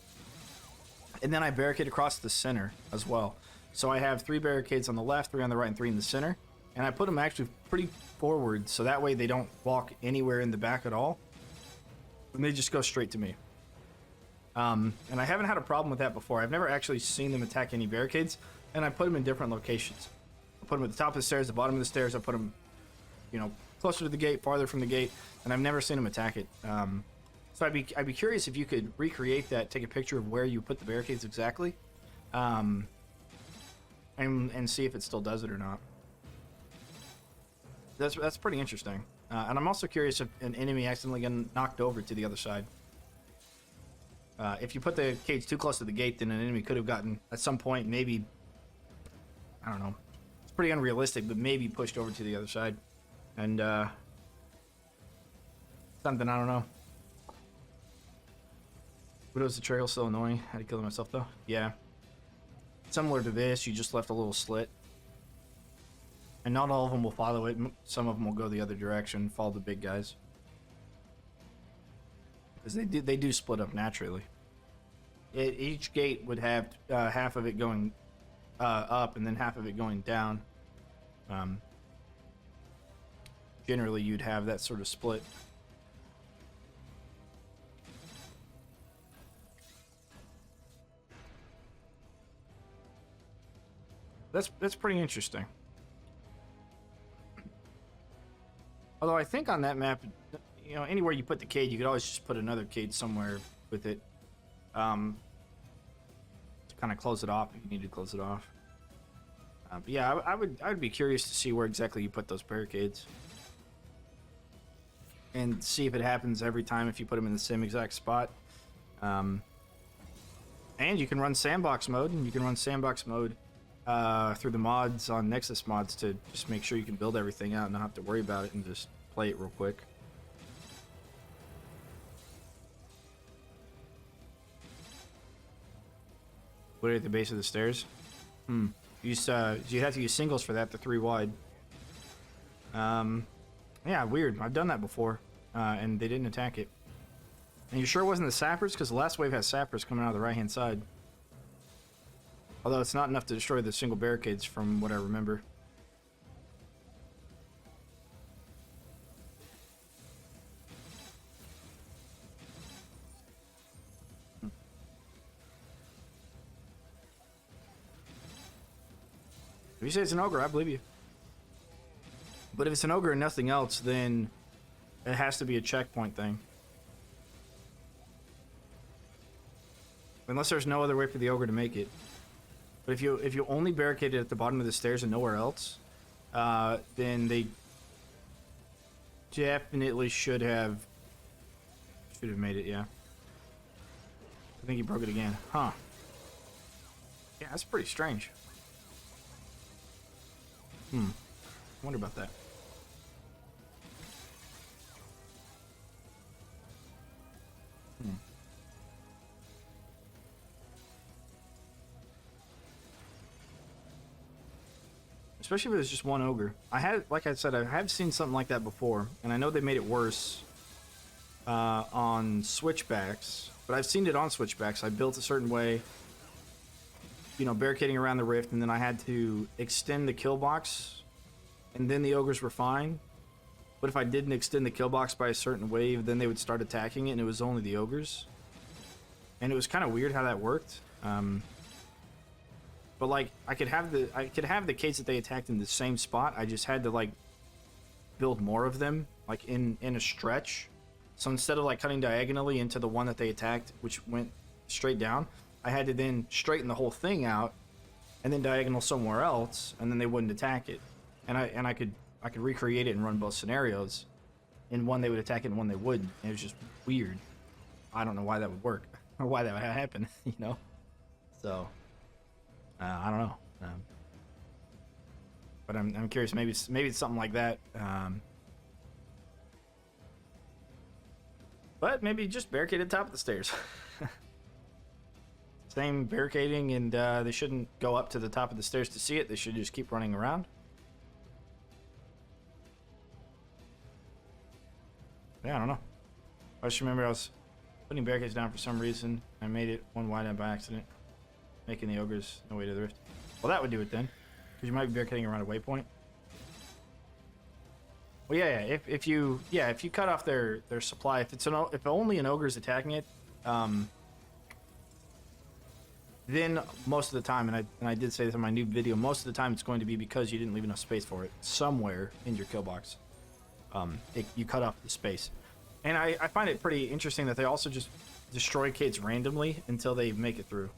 and then I barricade across the center as well. So I have 3 barricades on the left, 3 on the right, and 3 in the center. And I put them actually pretty forward, so that way they don't walk anywhere in the back at all, and they just go straight to me. And I haven't had a problem with that before. I've never actually seen them attack any barricades, and I put them in different locations. I put them at the top of the stairs, the bottom of the stairs. I put them, you know, closer to the gate, farther from the gate, and I've never seen them attack it. So I'd be curious if you could recreate that, take a picture of where you put the barricades exactly, and see if it still does it or not. That's pretty interesting. And I'm also curious if an enemy accidentally got knocked over to the other side. If you put the cage too close to the gate, then an enemy could have gotten, at some point, maybe, I don't know. It's pretty unrealistic, but maybe pushed over to the other side. And, something, I don't know. Widow's the trail still annoying. Had to kill myself, though. Yeah. Similar to this, you just left a little slit. And not all of them will follow it. Some of them will go the other direction, follow the big guys. Because they do split up naturally. Each gate would have half of it going up and then half of it going down. Generally, you'd have that sort of split. That's pretty interesting. Although I think on that map, you know, anywhere you put the cage, you could always just put another cage somewhere with it, to kind of close it off if you need to close it off. But yeah, I would be curious to see where exactly you put those barricades, and see if it happens every time if you put them in the same exact spot. And you can run sandbox mode, through the mods on Nexus mods to just make sure you can build everything out and not have to worry about it and just play it real quick. Put it at the base of the stairs. You have to use singles for that. They're 3 wide. Yeah, weird. I've done that before, and they didn't attack it. And you sure it wasn't the sappers? Because the last wave has sappers coming out of the right-hand side. Although it's not enough to destroy the single barricades from what I remember. If you say it's an ogre, I believe you. But if it's an ogre and nothing else, then it has to be a checkpoint thing. Unless there's no other way for the ogre to make it. But if you only barricade it at the bottom of the stairs and nowhere else, then they definitely should have made it. Yeah. I think he broke it again. Huh. Yeah, that's pretty strange. I wonder about that. Especially if it was just one ogre. Like I said, I have seen something like that before, and I know they made it worse on switchbacks, but I've seen it on switchbacks. I built a certain way, you know, barricading around the rift, and then I had to extend the kill box, and then the ogres were fine. But if I didn't extend the kill box by a certain wave, then they would start attacking it, and it was only the ogres. And it was kind of weird how that worked. But like, I could have the case that they attacked in the same spot. I just had to like build more of them, like in a stretch. So instead of like cutting diagonally into the one that they attacked, which went straight down, I had to then straighten the whole thing out, and then diagonal somewhere else, and then they wouldn't attack it. And I could recreate it and run both scenarios. In one they would attack it, and one they wouldn't. And it was just weird. I don't know why that would work or why that would happen, you know. So I don't know. But I'm curious. Maybe it's something like that. But maybe just barricade at the top of the stairs. Same barricading, and they shouldn't go up to the top of the stairs to see it. They should just keep running around. Yeah, I don't know. I just remember I was putting barricades down for some reason. I made it one wide out by accident, making the ogres no way to the rift. Well, that would do it then, because you might be barricading around a waypoint. Well, yeah. If you cut off their supply, if only an ogre is attacking it, then most of the time, and I did say this in my new video, most of the time it's going to be because you didn't leave enough space for it somewhere in your kill box. You cut off the space. And I find it pretty interesting that they also just destroy kids randomly until they make it through.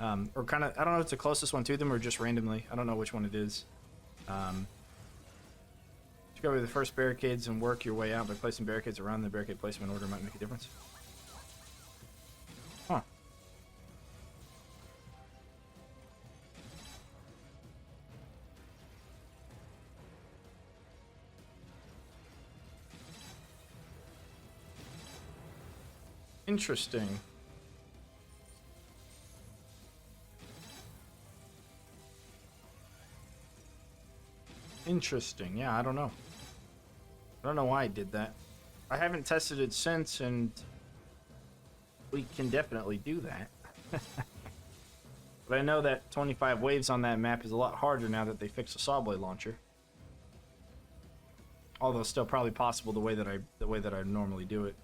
Or kind of, I don't know if it's the closest one to them or just randomly. I don't know which one it is. Just go over the first barricades and work your way out by placing barricades around the barricade placement order might make a difference. Huh. Interesting. Interesting. Yeah, I don't know. I don't know why I did that. I haven't tested it since, and we can definitely do that. But I know that 25 waves on that map is a lot harder now that they fixed the saw blade launcher. Although still probably possible the way that I normally do it.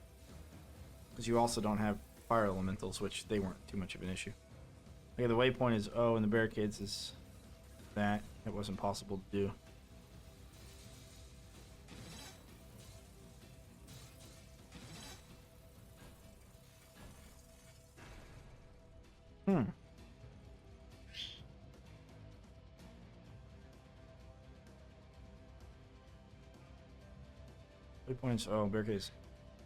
Because you also don't have fire elementals, which they weren't too much of an issue. Okay, the waypoint is O, and the barricades is that. It wasn't possible to do. Waypoints, oh, barricades.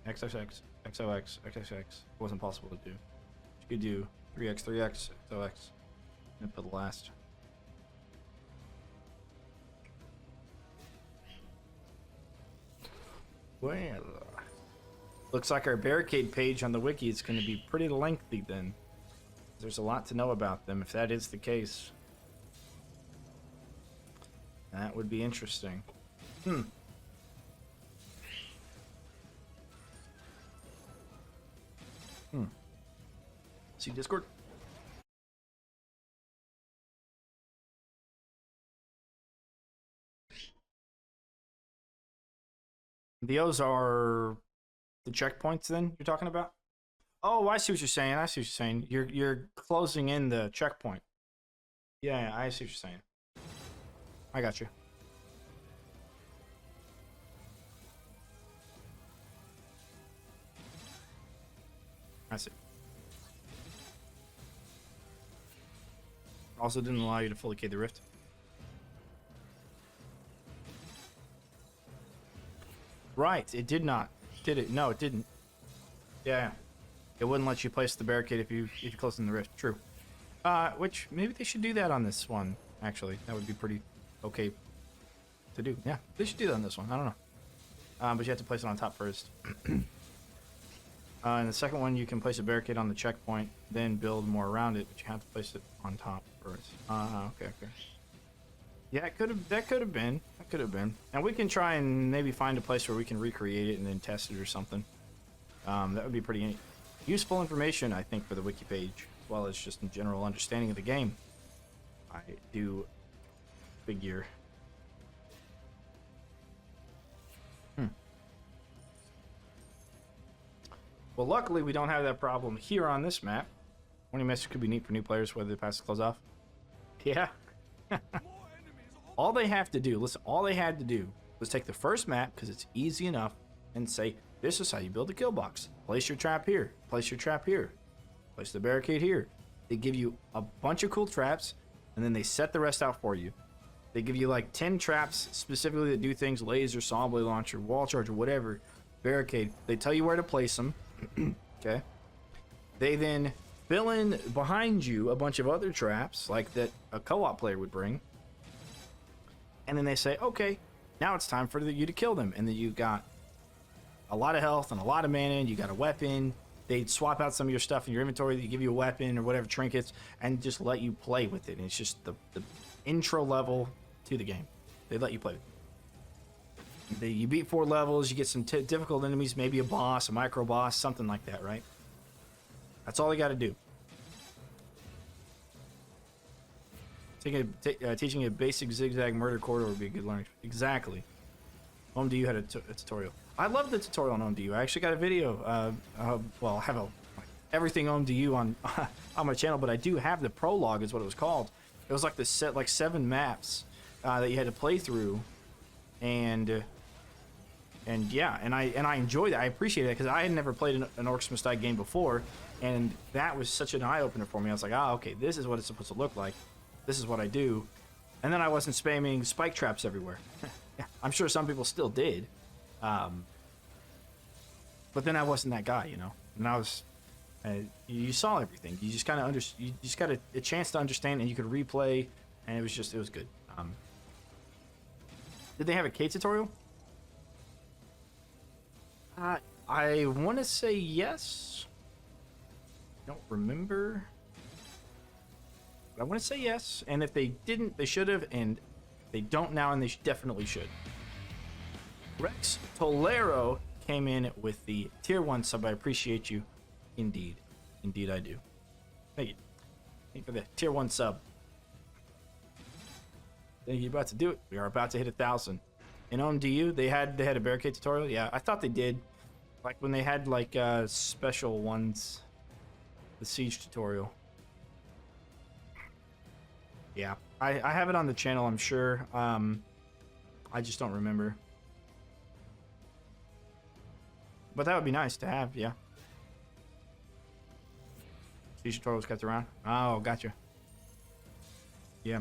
XXX, XOX, XXX. Wasn't possible to do. You could do 3X, 3X, XOX, and put the last. Well, looks like our barricade page on the wiki is going to be pretty lengthy then. There's a lot to know about them if that is the case. That would be interesting. See Discord? Those are the checkpoints then you're talking about? Oh, I see what you're saying. I see what you're saying. You're closing in the checkpoint. Yeah, I see what you're saying. I got you. I see. Also didn't allow you to fully K the rift. Right, it did not. Did it? No, it didn't. Yeah. It wouldn't let you place the barricade if you closed in the rift. True. Which maybe they should do that on this one, actually. That would be pretty okay to do. Yeah, they should do that on this one. I don't know. But you have to place it on top first. And the second one, you can place a barricade on the checkpoint, then build more around it, but you have to place it on top first. Okay. Yeah, that could have been. And we can try and maybe find a place where we can recreate it and then test it or something. That would be pretty useful information, I think, for the wiki page, as well as just in general understanding of the game. I do figure. Well, luckily we don't have that problem here on this map. 20 missions could be neat for new players, whether they pass the close off. Yeah. All they have to do, listen, all they had to do was take the first map, because it's easy enough, and say, this is how you build a kill box. Place your trap here. Place your trap here. Place the barricade here. They give you a bunch of cool traps, and then they set the rest out for you. They give you like 10 traps specifically that do things, laser, saw blade launcher, wall charger, whatever, barricade. They tell you where to place them. Okay. They then fill in behind you a bunch of other traps like that a co-op player would bring. And then they say, okay, now it's time for you to kill them. And then you got a lot of health and a lot of mana, and you got a weapon. They'd swap out some of your stuff in your inventory. They give you a weapon or whatever, trinkets, and just let you play with it. And it's just the intro level to the game. They let you play with it. You beat 4 levels, you get some difficult enemies, maybe a boss, a micro boss, something like that, right? That's all you got to do. Teaching a basic zigzag murder corridor would be a good learning. Exactly. OMDU had a tutorial. I love the tutorial on OMDU. I actually got a video. Well, I have everything OMDU on on my channel, but I do have the prologue, is what it was called. It was like the 7 maps that you had to play through, and yeah, and I enjoyed that. I appreciate it because I had never played an Orcs Must Die game before, and that was such an eye opener for me. I was like, okay, this is what it's supposed to look like. This is what I do, and then I wasn't spamming spike traps everywhere. I'm sure some people still did, but then I wasn't that guy, you know. And I was, you saw everything. You just kind of you just got a chance to understand, and you could replay, and it was good. Did they have a K tutorial? I want to say yes. Don't remember. But I want to say yes, and if they didn't, they should have, and they don't now, and they definitely should. Rex Tolero came in with the tier 1 sub. I appreciate you. Indeed. Indeed I do. Thank you. Thank you for the tier 1 sub. Thank you. About to do it. We are about to hit 1,000. In OMDU, they had a barricade tutorial. Yeah, I thought they did. Like when they had like special ones. The siege tutorial. Yeah, I have it on the channel, I'm sure. I just don't remember. But that would be nice to have, yeah. Siege tutorials kept around. Oh, gotcha. Yeah.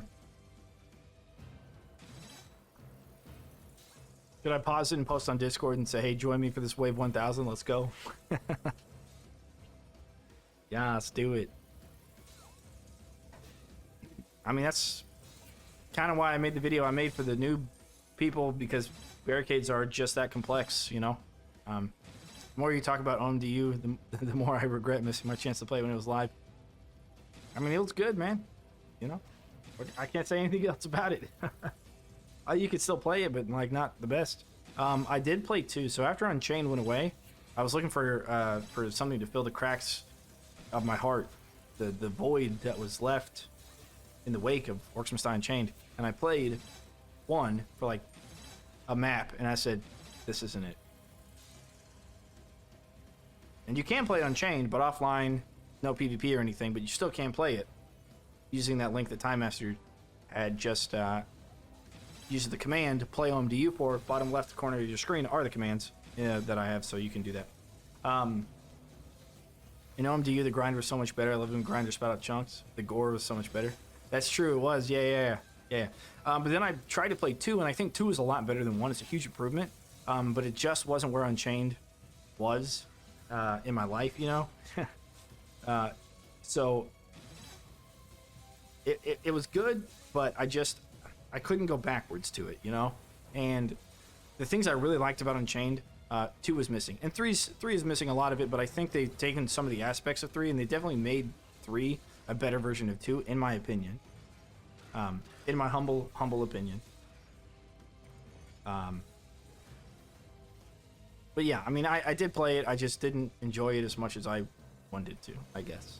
Should I pause it and post on Discord and say, hey, join me for this wave 1000? Let's go. Yeah, let's do it. I mean, that's kind of why I made the video I made for the new people, because barricades are just that complex, you know? The more you talk about OMDU, the more I regret missing my chance to play when it was live. I mean, it was good, man. You know? I can't say anything else about it. You could still play it, but like not the best. I did play 2, so after Unchained went away, I was looking for something to fill the cracks of my heart, the void that was left in the wake of Orcs Must Die Unchained, and I played 1 for like a map, and I said, this isn't it. And you can play it Unchained, but offline, no PvP or anything, but you still can play it using that link that Time Master had just using the command play OMDU for. Bottom left corner of your screen are the commands that I have, so you can do that. In OMDU, the grind was so much better. I love when grinder spat out chunks. The gore was so much better. That's true, it was. Yeah. But then I tried to play 2, and I think 2 is a lot better than 1. It's a huge improvement. But it just wasn't where Unchained was in my life, you know? So it was good, but I couldn't go backwards to it, you know? And the things I really liked about Unchained, 2 was missing. And 3 is missing a lot of it, but I think they've taken some of the aspects of 3, and they definitely made 3 a better version of 2, in my opinion. In my humble opinion. But yeah, I mean, I did play it. I just didn't enjoy it as much as I wanted to, I guess.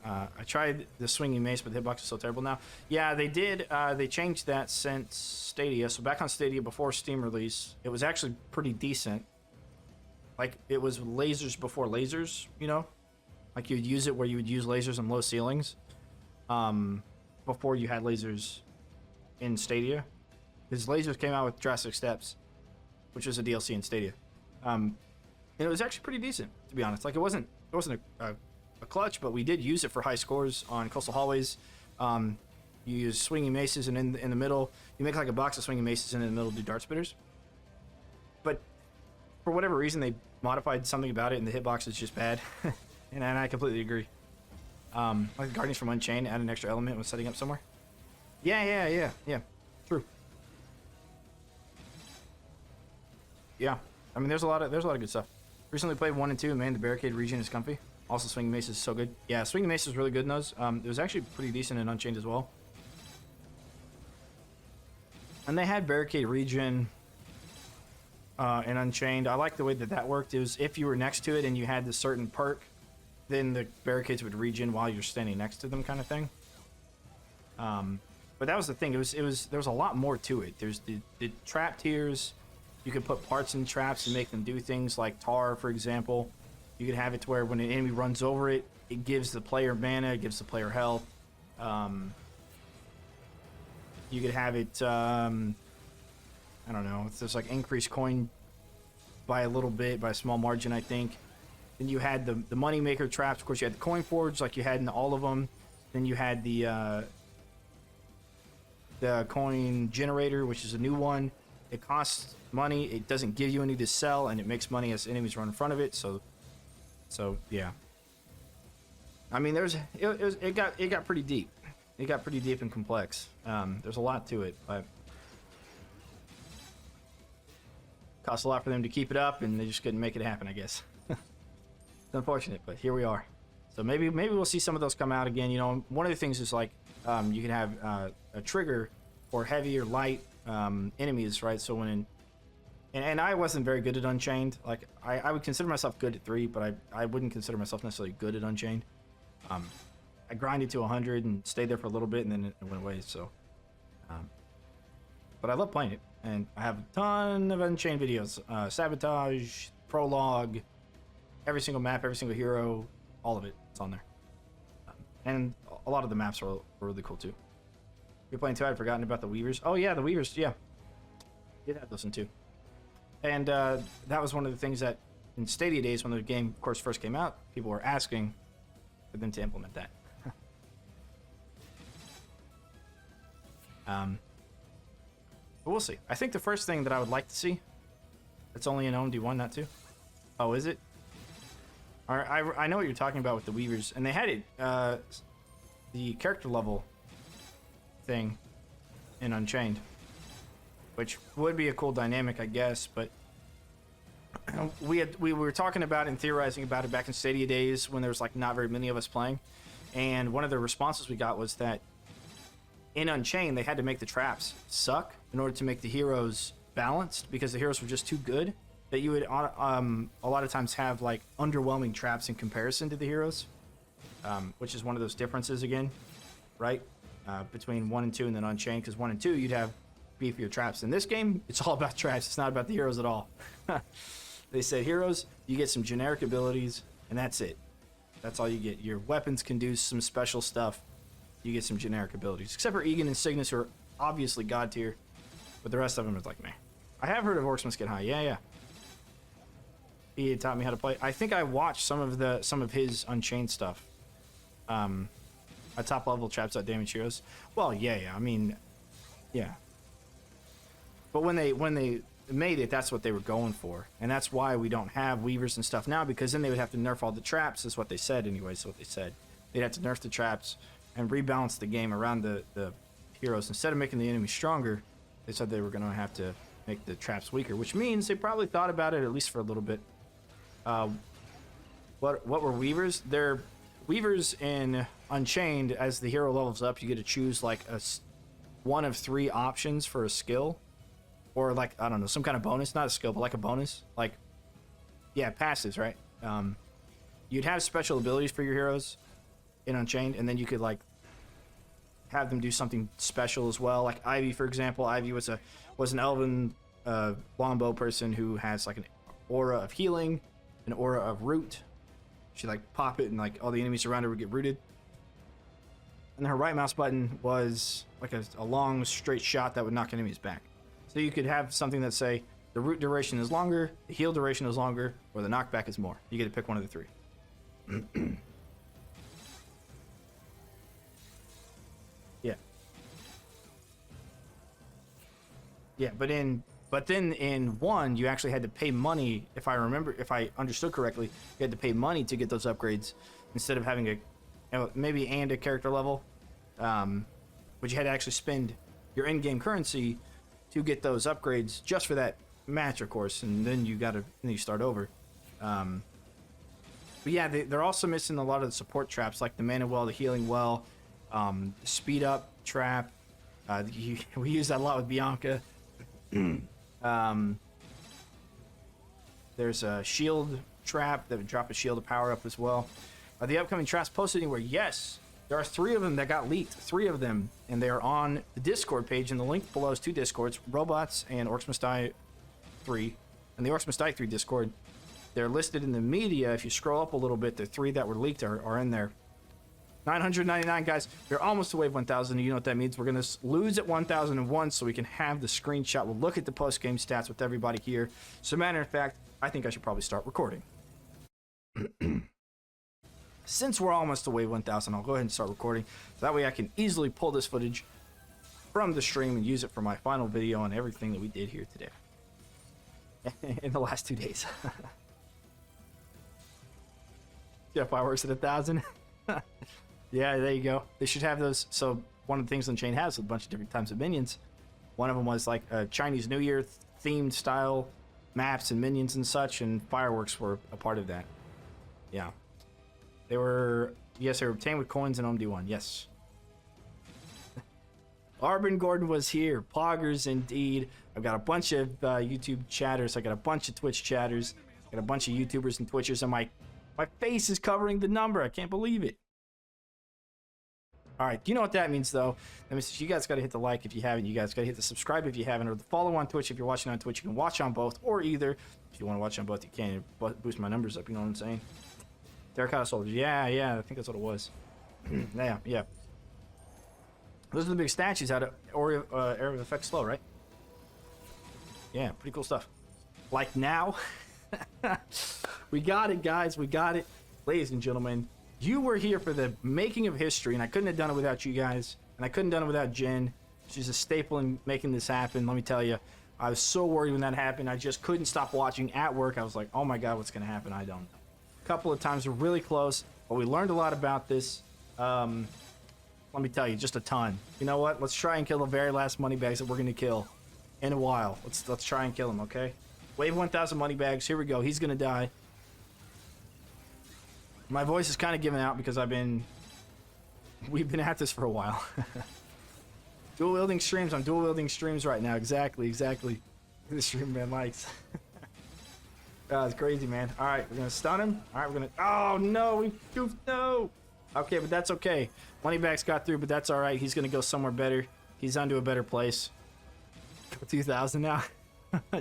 I tried the swinging mace, but the hitbox is so terrible now. Yeah, they did. They changed that since Stadia. So back on Stadia before Steam release, it was actually pretty decent. Like, it was lasers before lasers, you know? Like, you'd use it where you would use lasers on low ceilings. Before you had lasers in Stadia. Because lasers came out with Drastic Steps, which was a DLC in Stadia. And it was actually pretty decent, to be honest. Like, it wasn't a clutch, but we did use it for high scores on Coastal Hallways. You use swinging maces, and in the middle, you make like a box of swinging maces, and in the middle do dart spitters. But for whatever reason, they modified something about it, and the hitbox is just bad. and I completely agree. Like Guardians from Unchained add an extra element when setting up somewhere. Yeah. True. Yeah, I mean, there's a lot of good stuff. Recently played 1 and 2, man. The barricade region is comfy. Also, swinging mace is so good. Yeah, swinging mace is really good in those. It was actually pretty decent in Unchained as well. And they had barricade region in Unchained. I like the way that worked. It was if you were next to it and you had this certain perk, then the barricades would regen while you're standing next to them, kind of thing. But that was the thing. There was a lot more to it. There's the trap tiers. You could put parts in traps and make them do things like tar, for example. You could have it to where when an enemy runs over it, it gives the player mana, it gives the player health. You could have it, I don't know, it's just like increased coin by a little bit, by a small margin, I think. Then you had the money maker traps. Of course, you had the coin forge, like you had in all of them. Then you had the coin generator, which is a new one. It costs money. It doesn't give you any to sell, and it makes money as enemies run in front of it. So yeah. I mean, it got pretty deep. It got pretty deep and complex. There's a lot to it, but costs a lot for them to keep it up, and they just couldn't make it happen, I guess. It's unfortunate, but here we are. So maybe we'll see some of those come out again. You know, one of the things is like you can have a trigger for heavy or light enemies, right? So when and I wasn't very good at Unchained. Like I would consider myself good at 3, but I wouldn't consider myself necessarily good at Unchained. I grinded to 100 and stayed there for a little bit, and then it went away. So, but I love playing it, and I have a ton of Unchained videos, sabotage, prologue, every single map, every single hero, all of it. It's on there, and a lot of the maps are really cool too. You're playing too. I'd forgotten about the Weavers. Oh yeah, the Weavers. Yeah, did have those in too. And that was one of the things that in Stadia days, when the game, of course, first came out, people were asking for them to implement that. But we'll see. I think the first thing that I would like to see, it's only in OMD1, not 2. Oh, is it? I know what you're talking about with the Weavers, and they had it, the character level thing in Unchained, which would be a cool dynamic, I guess, but we were talking about and theorizing about it back in Stadia days when there was like not very many of us playing, and one of the responses we got was that in Unchained they had to make the traps suck in order to make the heroes balanced, because the heroes were just too good that you would a lot of times have like underwhelming traps in comparison to the heroes, which is one of those differences again, right, between 1 and 2 and then Unchained, because 1 and 2 you'd have beefier traps. In this game, it's all about traps. It's not about the heroes at all. They said heroes, you get some generic abilities, and that's it. That's all you get. Your weapons can do some special stuff. You get some generic abilities. Except for Egan and Cygnus, who are obviously god tier, but the rest of them is like, meh. I have heard of Orcs Must Die. Yeah. He had taught me how to play. I think I watched some of his Unchained stuff. Top level traps that damage heroes. Well, yeah. I mean, yeah. But when they made it, that's what they were going for, and that's why we don't have Weavers and stuff now, because then they would have to nerf all the traps. Is what they said, anyways. So what they said, they'd have to nerf the traps and rebalance the game around the heroes. Instead of making the enemy stronger, they said they were going to have to make the traps weaker, which means they probably thought about it at least for a little bit. What were Weavers? They're Weavers in Unchained. As the hero levels up, you get to choose like one of 3 options for a skill. Or like, I don't know, some kind of bonus, not a skill, but like a bonus. Like, yeah, passives, right? You'd have special abilities for your heroes. in Unchained, and then you could like have them do something special as well. Like Ivy, for example. Ivy was an elven longbow person who has like an aura of healing, an aura of root. She'd like pop it and like all the enemies around her would get rooted. And her right mouse button was like a long straight shot that would knock enemies back. So you could have something that say the root duration is longer, the heal duration is longer, or the knockback is more. You get to pick one of the three. Yeah. Yeah, but then in 1 you actually had to pay money. If I understood correctly, you had to pay money to get those upgrades instead of having maybe a character level, but you had to actually spend your in-game currency to get those upgrades just for that match, of course, and then you start over. But yeah, they're also missing a lot of the support traps, like the mana well, the healing well, the speed up trap. We use that a lot with Bianca. There's a shield trap that would drop a shield to power up as well. Are the upcoming traps posted anywhere? Yes, there are 3 of them that got leaked. 3 of them, and they are on the Discord page, and the link below is 2 Discords: Robots and Orcs Must Die 3. And the Orcs Must Die 3 Discord, they're listed in the media. If you scroll up a little bit, the 3 that were leaked are in there. 999 guys, we're almost to wave 1000. You know what that means? We're gonna lose at 1001 so we can have the screenshot. We'll look at the post-game stats with everybody here. So matter of fact, I think I should probably start recording. Since we're almost to wave 1000, I'll go ahead and start recording. So that way I can easily pull this footage from the stream and use it for my final video on everything that we did here today. In the last 2 days. Yeah, fireworks at 1000. Yeah, there you go. They should have those. So one of the things Unchained has a bunch of different types of minions. One of them was like a Chinese New Year themed style maps and minions and such, and fireworks were a part of that. Yeah. They were obtained with coins in OMD1. Yes. Arbin Gordon was here. Poggers indeed. I've got a bunch of YouTube chatters. I got a bunch of Twitch chatters. I got a bunch of YouTubers and Twitchers, and my face is covering the number. I can't believe it. All right, do you know what that means, though? That means you guys got to hit the like if you haven't. You guys got to hit the subscribe if you haven't, or the follow on Twitch if you're watching on Twitch. You can watch on both, or either. If you want to watch on both, you can boost my numbers up. You know what I'm saying? Terracotta soldiers. Yeah, I think that's what it was. Yeah. Those are the big statues out of Area of Effect Slow, right? Yeah, pretty cool stuff. Like now. We got it, guys. We got it. Ladies and gentlemen, you were here for the making of history, and I couldn't have done it without you guys, and I couldn't have done it without Jen. She's a staple in making this happen. Let me tell you, I was so worried when that happened. I just couldn't stop watching at work. I was like, oh my god, what's gonna happen? I don't know. A couple of times we're really close, but we learned a lot about this. Let me tell you, just a ton. You know what? Let's try and kill the very last money bags that we're gonna kill in a while. Let's try and kill him, okay? Wave 1000 money bags. Here we go. He's gonna die. My voice is kind of giving out because we've been at this for a while. Dual wielding streams. I'm dual wielding streams right now. Exactly. The stream man likes. God, it's crazy, man. All right, we're gonna stun him. All right, we're gonna. Oh no, we goofed. No. Okay, but that's okay. Moneybags got through, but that's all right. He's gonna go somewhere better. He's onto a better place. 2000 now.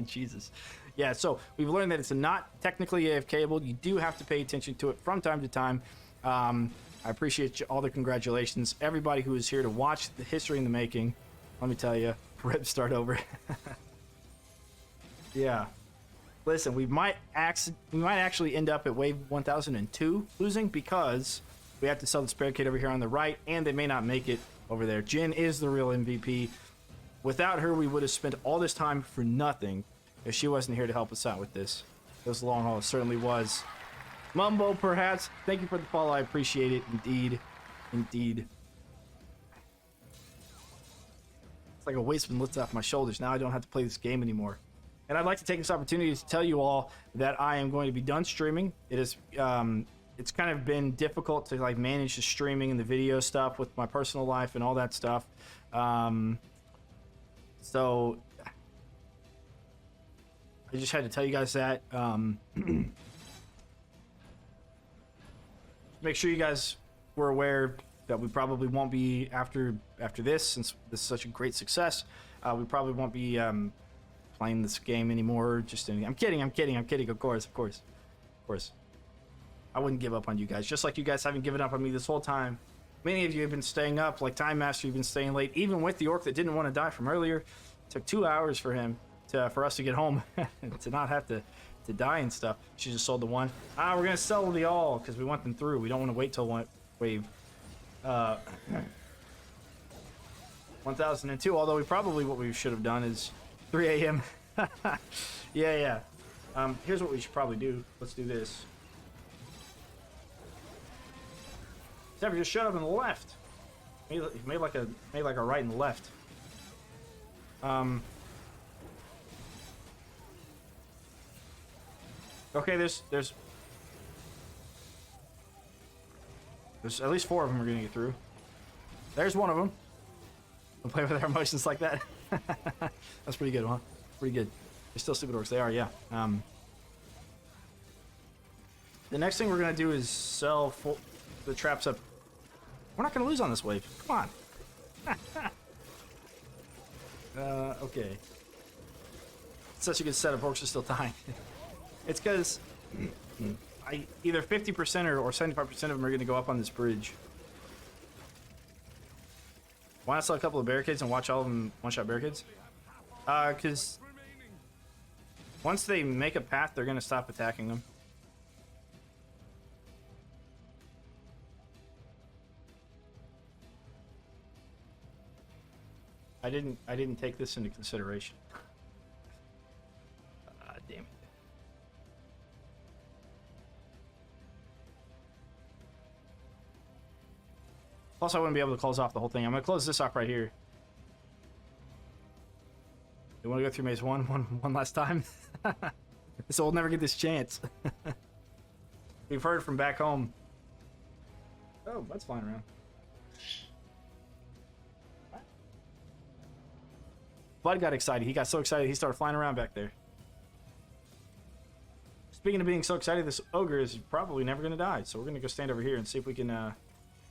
Jesus. Yeah, so we've learned that it's not technically AFK-able. You do have to pay attention to it from time to time. I appreciate all the congratulations. Everybody who is here to watch the history in the making. Let me tell you, rip start over. Yeah. Listen, we might actually end up at wave 1002 losing because we have to sell this barricade over here on the right, and they may not make it over there. Jin is the real MVP. Without her, we would have spent all this time for nothing if she wasn't here to help us out with this. This long haul certainly was. Mumbo, perhaps. Thank you for the follow. I appreciate it. Indeed. It's like a weight's been lifted off my shoulders. Now I don't have to play this game anymore. And I'd like to take this opportunity to tell you all that I am going to be done streaming. It is, it's kind of been difficult to like manage the streaming and the video stuff with my personal life and all that stuff. So I just had to tell you guys that. Make sure you guys we're aware that we probably won't be after this, since this is such a great success. We probably won't be playing this game anymore. I'm kidding. Of course. I wouldn't give up on you guys, just like you guys haven't given up on me this whole time. Many of you have been staying up, like Time Master. You've been staying late, even with the orc that didn't want to die from earlier. It took 2 hours for him for us to get home, to not have to die and stuff. She just sold the one. We're gonna sell the all because we want them through. We don't want to wait till one wave 1002. Although what we should have done is 3 a.m. yeah. Here's what we should probably do. Let's do this. Except just shut up on the left. He made like a right and left. Okay, there's at least 4 of them we're gonna get through. There's one of them. We'll play with our emotions like that. That's pretty good, huh? Pretty good. They're still stupid orcs. They are, yeah. The next thing we're gonna do is sell the traps up. We're not gonna lose on this wave. Come on. Okay. It's such a good setup. Orcs are still dying. It's because either 50% or 75% of them are going to go up on this bridge. Why not sell a couple of barricades and watch all of them one-shot barricades? Because once they make a path, they're going to stop attacking them. I didn't take this into consideration. Damn it. Plus, I wouldn't be able to close off the whole thing. I'm going to close this off right here. You want to go through maze one last time? So we'll never get this chance. We've heard from back home. Oh, that's flying around. Bud got excited. He got so excited he started flying around back there. Speaking of being so excited, this ogre is probably never going to die. So we're going to go stand over here and see if we can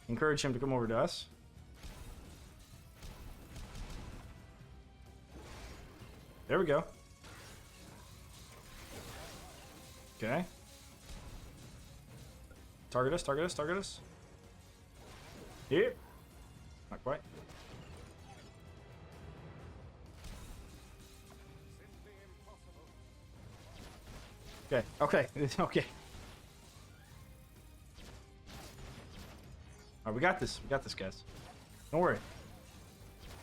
encourage him to come over to us. There we go. Okay. Target us. Here. Not quite. Okay. Okay. Alright, we got this. Guys. Don't worry.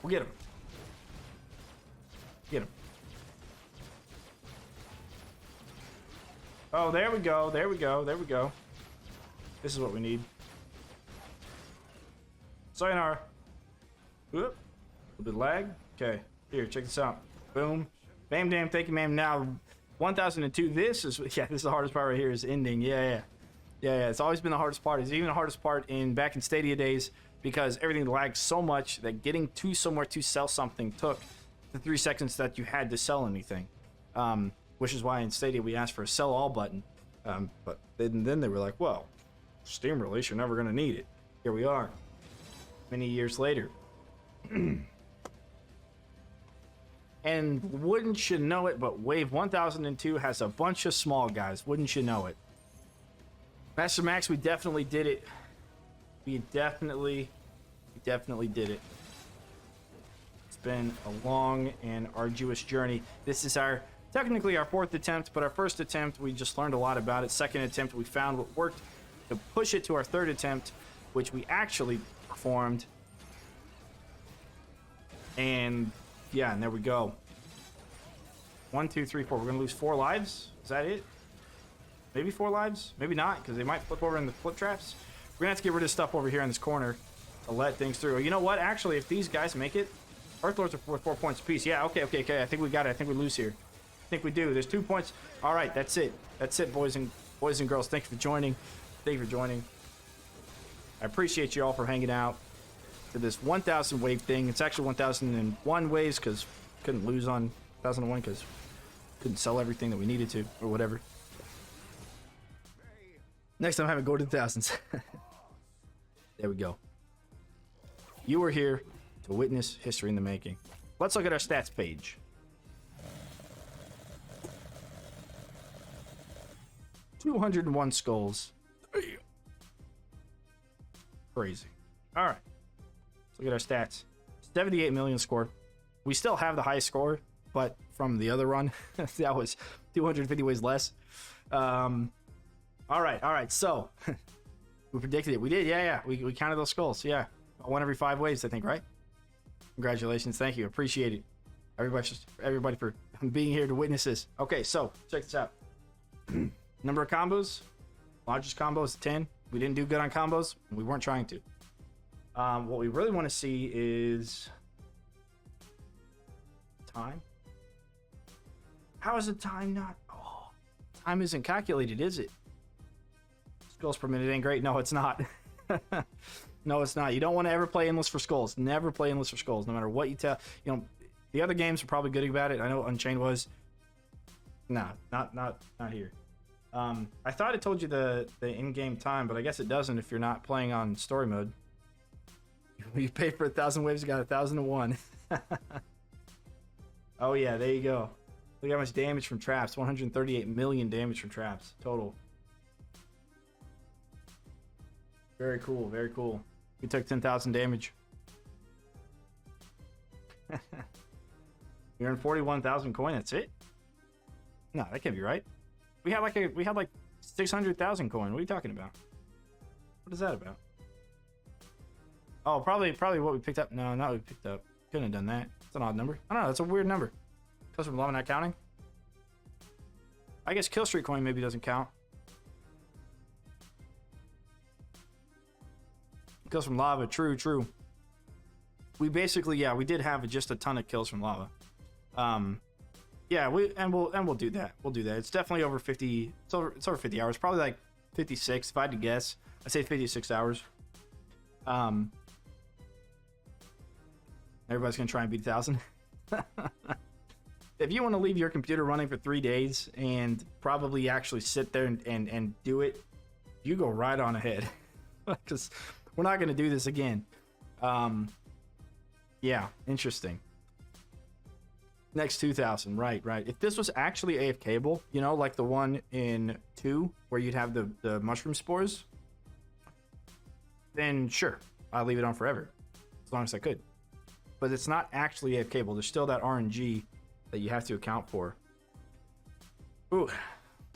We'll get him. Oh, there we go. This is what we need. Sayonara. Whoop. A little bit of lag. Okay. Here, check this out. Boom. Bam, damn. Thank you, ma'am. Now, 1002. This is the hardest part right here is ending. Yeah. It's always been the hardest part. It's even the hardest part back in Stadia days because everything lagged so much that getting to somewhere to sell something took the 3 seconds that you had to sell anything. Which is why in Stadia we asked for a sell all button. But then they were like, well, Steam release, you're never going to need it. Here we are, many years later. And wouldn't you know it, but Wave 1002 has a bunch of small guys. Wouldn't you know it? Master Max, we definitely did it. We definitely did it. It's been a long and arduous journey. This is technically our 4th attempt, but our first attempt, we just learned a lot about it. Second attempt, we found what worked to push it to our 3rd attempt, which we actually performed. And yeah, and there we go. 1, 2, 3, 4. We're gonna lose 4 lives. Is that it? Maybe 4 lives? Maybe not, because they might flip over in the flip traps. We're gonna have to get rid of stuff over here in this corner to let things through. You know what? Actually, if these guys make it, Earthlords are worth 4 points apiece. Yeah, okay. I think we got it. I think we lose here. I think we do. There's 2 points. All right, that's it. That's it, boys and girls. Thank you for joining. I appreciate you all for hanging out to this 1000 wave thing. It's actually 1001 waves because couldn't lose on 1001 because couldn't sell everything that we needed to or whatever. Next time, have it go to the thousands. There we go. You were here to witness history in the making. Let's look at our stats page. $201 skulls. Crazy. All right. Let's look at our stats. 78 million scored. We still have the highest score, but from the other run, that was 250 ways less. All right. So, we predicted it. We did, yeah. We counted those skulls, yeah. 1 every 5 waves, I think, right? Congratulations, thank you, appreciate it. Everybody for being here to witness this. Okay, so, check this out. Number of combos. Largest combo is 10. We didn't do good on combos. We weren't trying to. What we really want to see is time. How is the time not? Oh, time isn't calculated, is it? Skulls per minute ain't great. No, it's not. No, it's not. You don't want to ever play endless for skulls. Never play endless for skulls, no matter what you tell. You know, the other games are probably good about it. I know Unchained was. Nah, not here. I thought it told you the in-game time, but I guess it doesn't if you're not playing on story mode. You paid for 1,000 waves, you got 1,001. Oh yeah, there you go. Look how much damage from traps. 138 million damage from traps total. Very cool, very cool. We took 10,000 damage. We earned 41,000 coin. That's it? No, that can't be right. We had like 600,000 coin. What are you talking about? What is that about? Oh, probably what we picked up. No, not what we picked up. Couldn't have done that. It's an odd number. I don't know. That's a weird number. Kills from lava not counting. I guess kill streak coin maybe doesn't count. Kills from lava. True. We basically, yeah, we did have just a ton of kills from lava. Yeah, we'll do that. We'll do that. It's definitely over 50. It's over 50 hours. Probably like 56 if I had to guess. I'd say 56 hours. Everybody's gonna try and beat 1,000. If you want to leave your computer running for 3 days and probably actually sit there and do it, you go right on ahead. Because we're not gonna do this again. Yeah, interesting. Next 2,000, right. If this was actually AFKable, you know, like the one in 2 where you'd have the mushroom spores, then sure, I'll leave it on forever as long as I could. But it's not actually AFKable. There's still that RNG that you have to account for. Ooh,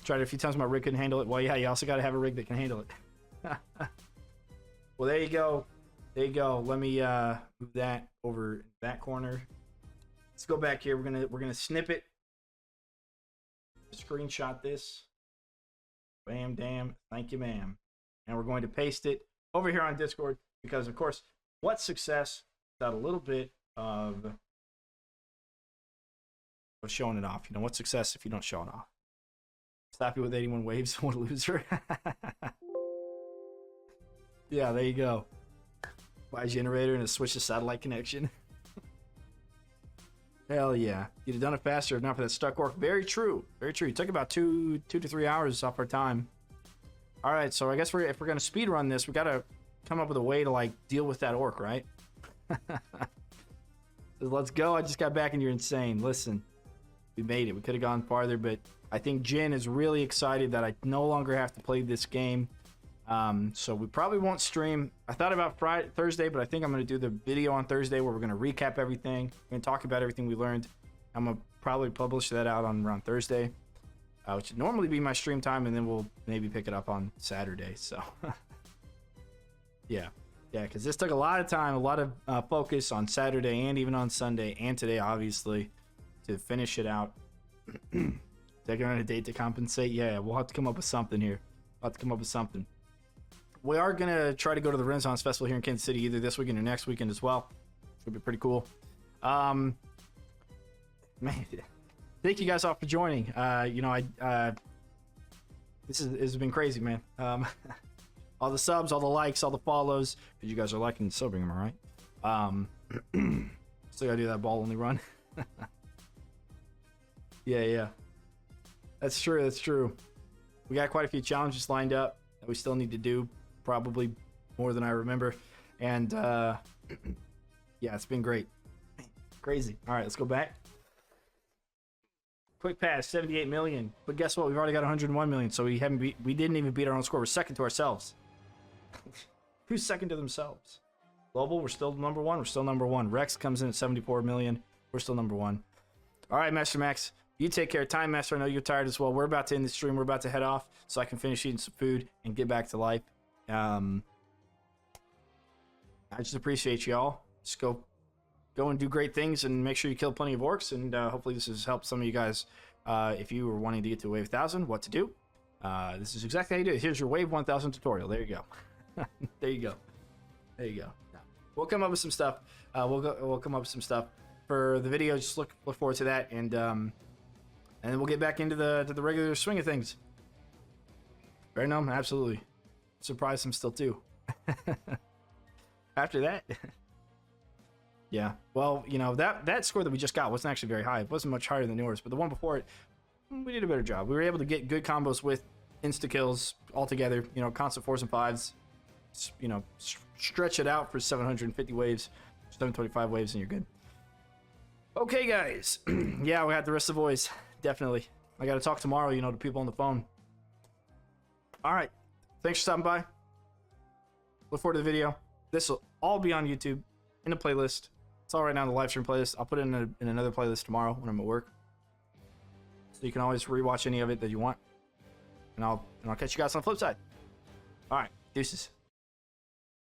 tried it a few times. My rig couldn't handle it. Well, yeah, you also got to have a rig that can handle it. Well, there you go. Let me move that over that corner. Let's go back here. We're gonna snip it. Screenshot this. Bam, damn. Thank you, ma'am. And we're going to paste it over here on Discord because, of course, what's success without a little bit of showing it off? You know, what's success if you don't show it off? Stop you with 81 waves. What a loser. Yeah, there you go. Buy a generator and a switch to satellite connection. Hell yeah. You'd have done it faster if not for that stuck orc. Very true. Very true. It took about 2 to 3 hours off our time. All right, so I guess if we're going to speed run this, we got to come up with a way to like deal with that orc, right? So let's go. I just got back and you're insane. Listen, we made it. We could have gone farther, but I think Jin is really excited that I no longer have to play this game. So we probably won't stream. I thought about Thursday, but I think I'm going to do the video on Thursday where we're going to recap everything. We're going to talk about everything we learned. I'm going to probably publish that out on around Thursday, which would normally be my stream time, and then we'll maybe pick it up on Saturday. So yeah, because this took a lot of time, a lot of focus on Saturday and even on Sunday and today, obviously, to finish it out. Taking on a date to compensate. Yeah, we'll have to come up with something here. We are going to try to go to the Renaissance Festival here in Kansas City either this weekend or next weekend as well. It'll be pretty cool. Man, thank you guys all for joining. You know, this has been crazy, man. All the subs, all the likes, all the follows, because you guys are liking and subbing, am I right? Still gotta do that ball only run. Yeah. That's true. We got quite a few challenges lined up that we still need to do. Probably more than I remember. And yeah, it's been great. Crazy. All right, let's go back. Quick pass, 78 million. But guess what? We've already got 101 million, so we didn't even beat our own score. We're second to ourselves. Who's second to themselves? Global, we're still number one. We're still number one. Rex comes in at 74 million. We're still number one. All right, Master Max, you take care. Time Master, I know you're tired as well. We're about to end the stream. We're about to head off so I can finish eating some food and get back to life. I just appreciate y'all. Just go and do great things and make sure you kill plenty of orcs. And hopefully this has helped some of you guys. If you were wanting to get to wave 1000, what to do. This is exactly how you do it. Here's your wave 1000 tutorial. There you go. There you go. There you go. We'll come up with some stuff. We'll come up with some stuff for the video. Just look forward to that, and then we'll get back into the regular swing of things. Right now, absolutely. Surprised I'm still two. After that, yeah. Well, you know, that score that we just got wasn't actually very high. It wasn't much higher than yours, but the one before it, we did a better job. We were able to get good combos with insta kills all together. You know, constant 4s and 5s. You know, stretch it out for 750 waves, 725 waves, and you're good. Okay, guys. Yeah, we had the rest of the boys. Definitely. I got to talk tomorrow, you know, to people on the phone. All right. Thanks for stopping by. Look forward to the video. This will all be on YouTube in a playlist. It's all right now in the live stream playlist. I'll put it in another playlist tomorrow when I'm at work. So you can always rewatch any of it that you want. And I'll catch you guys on the flip side. All right. Deuces.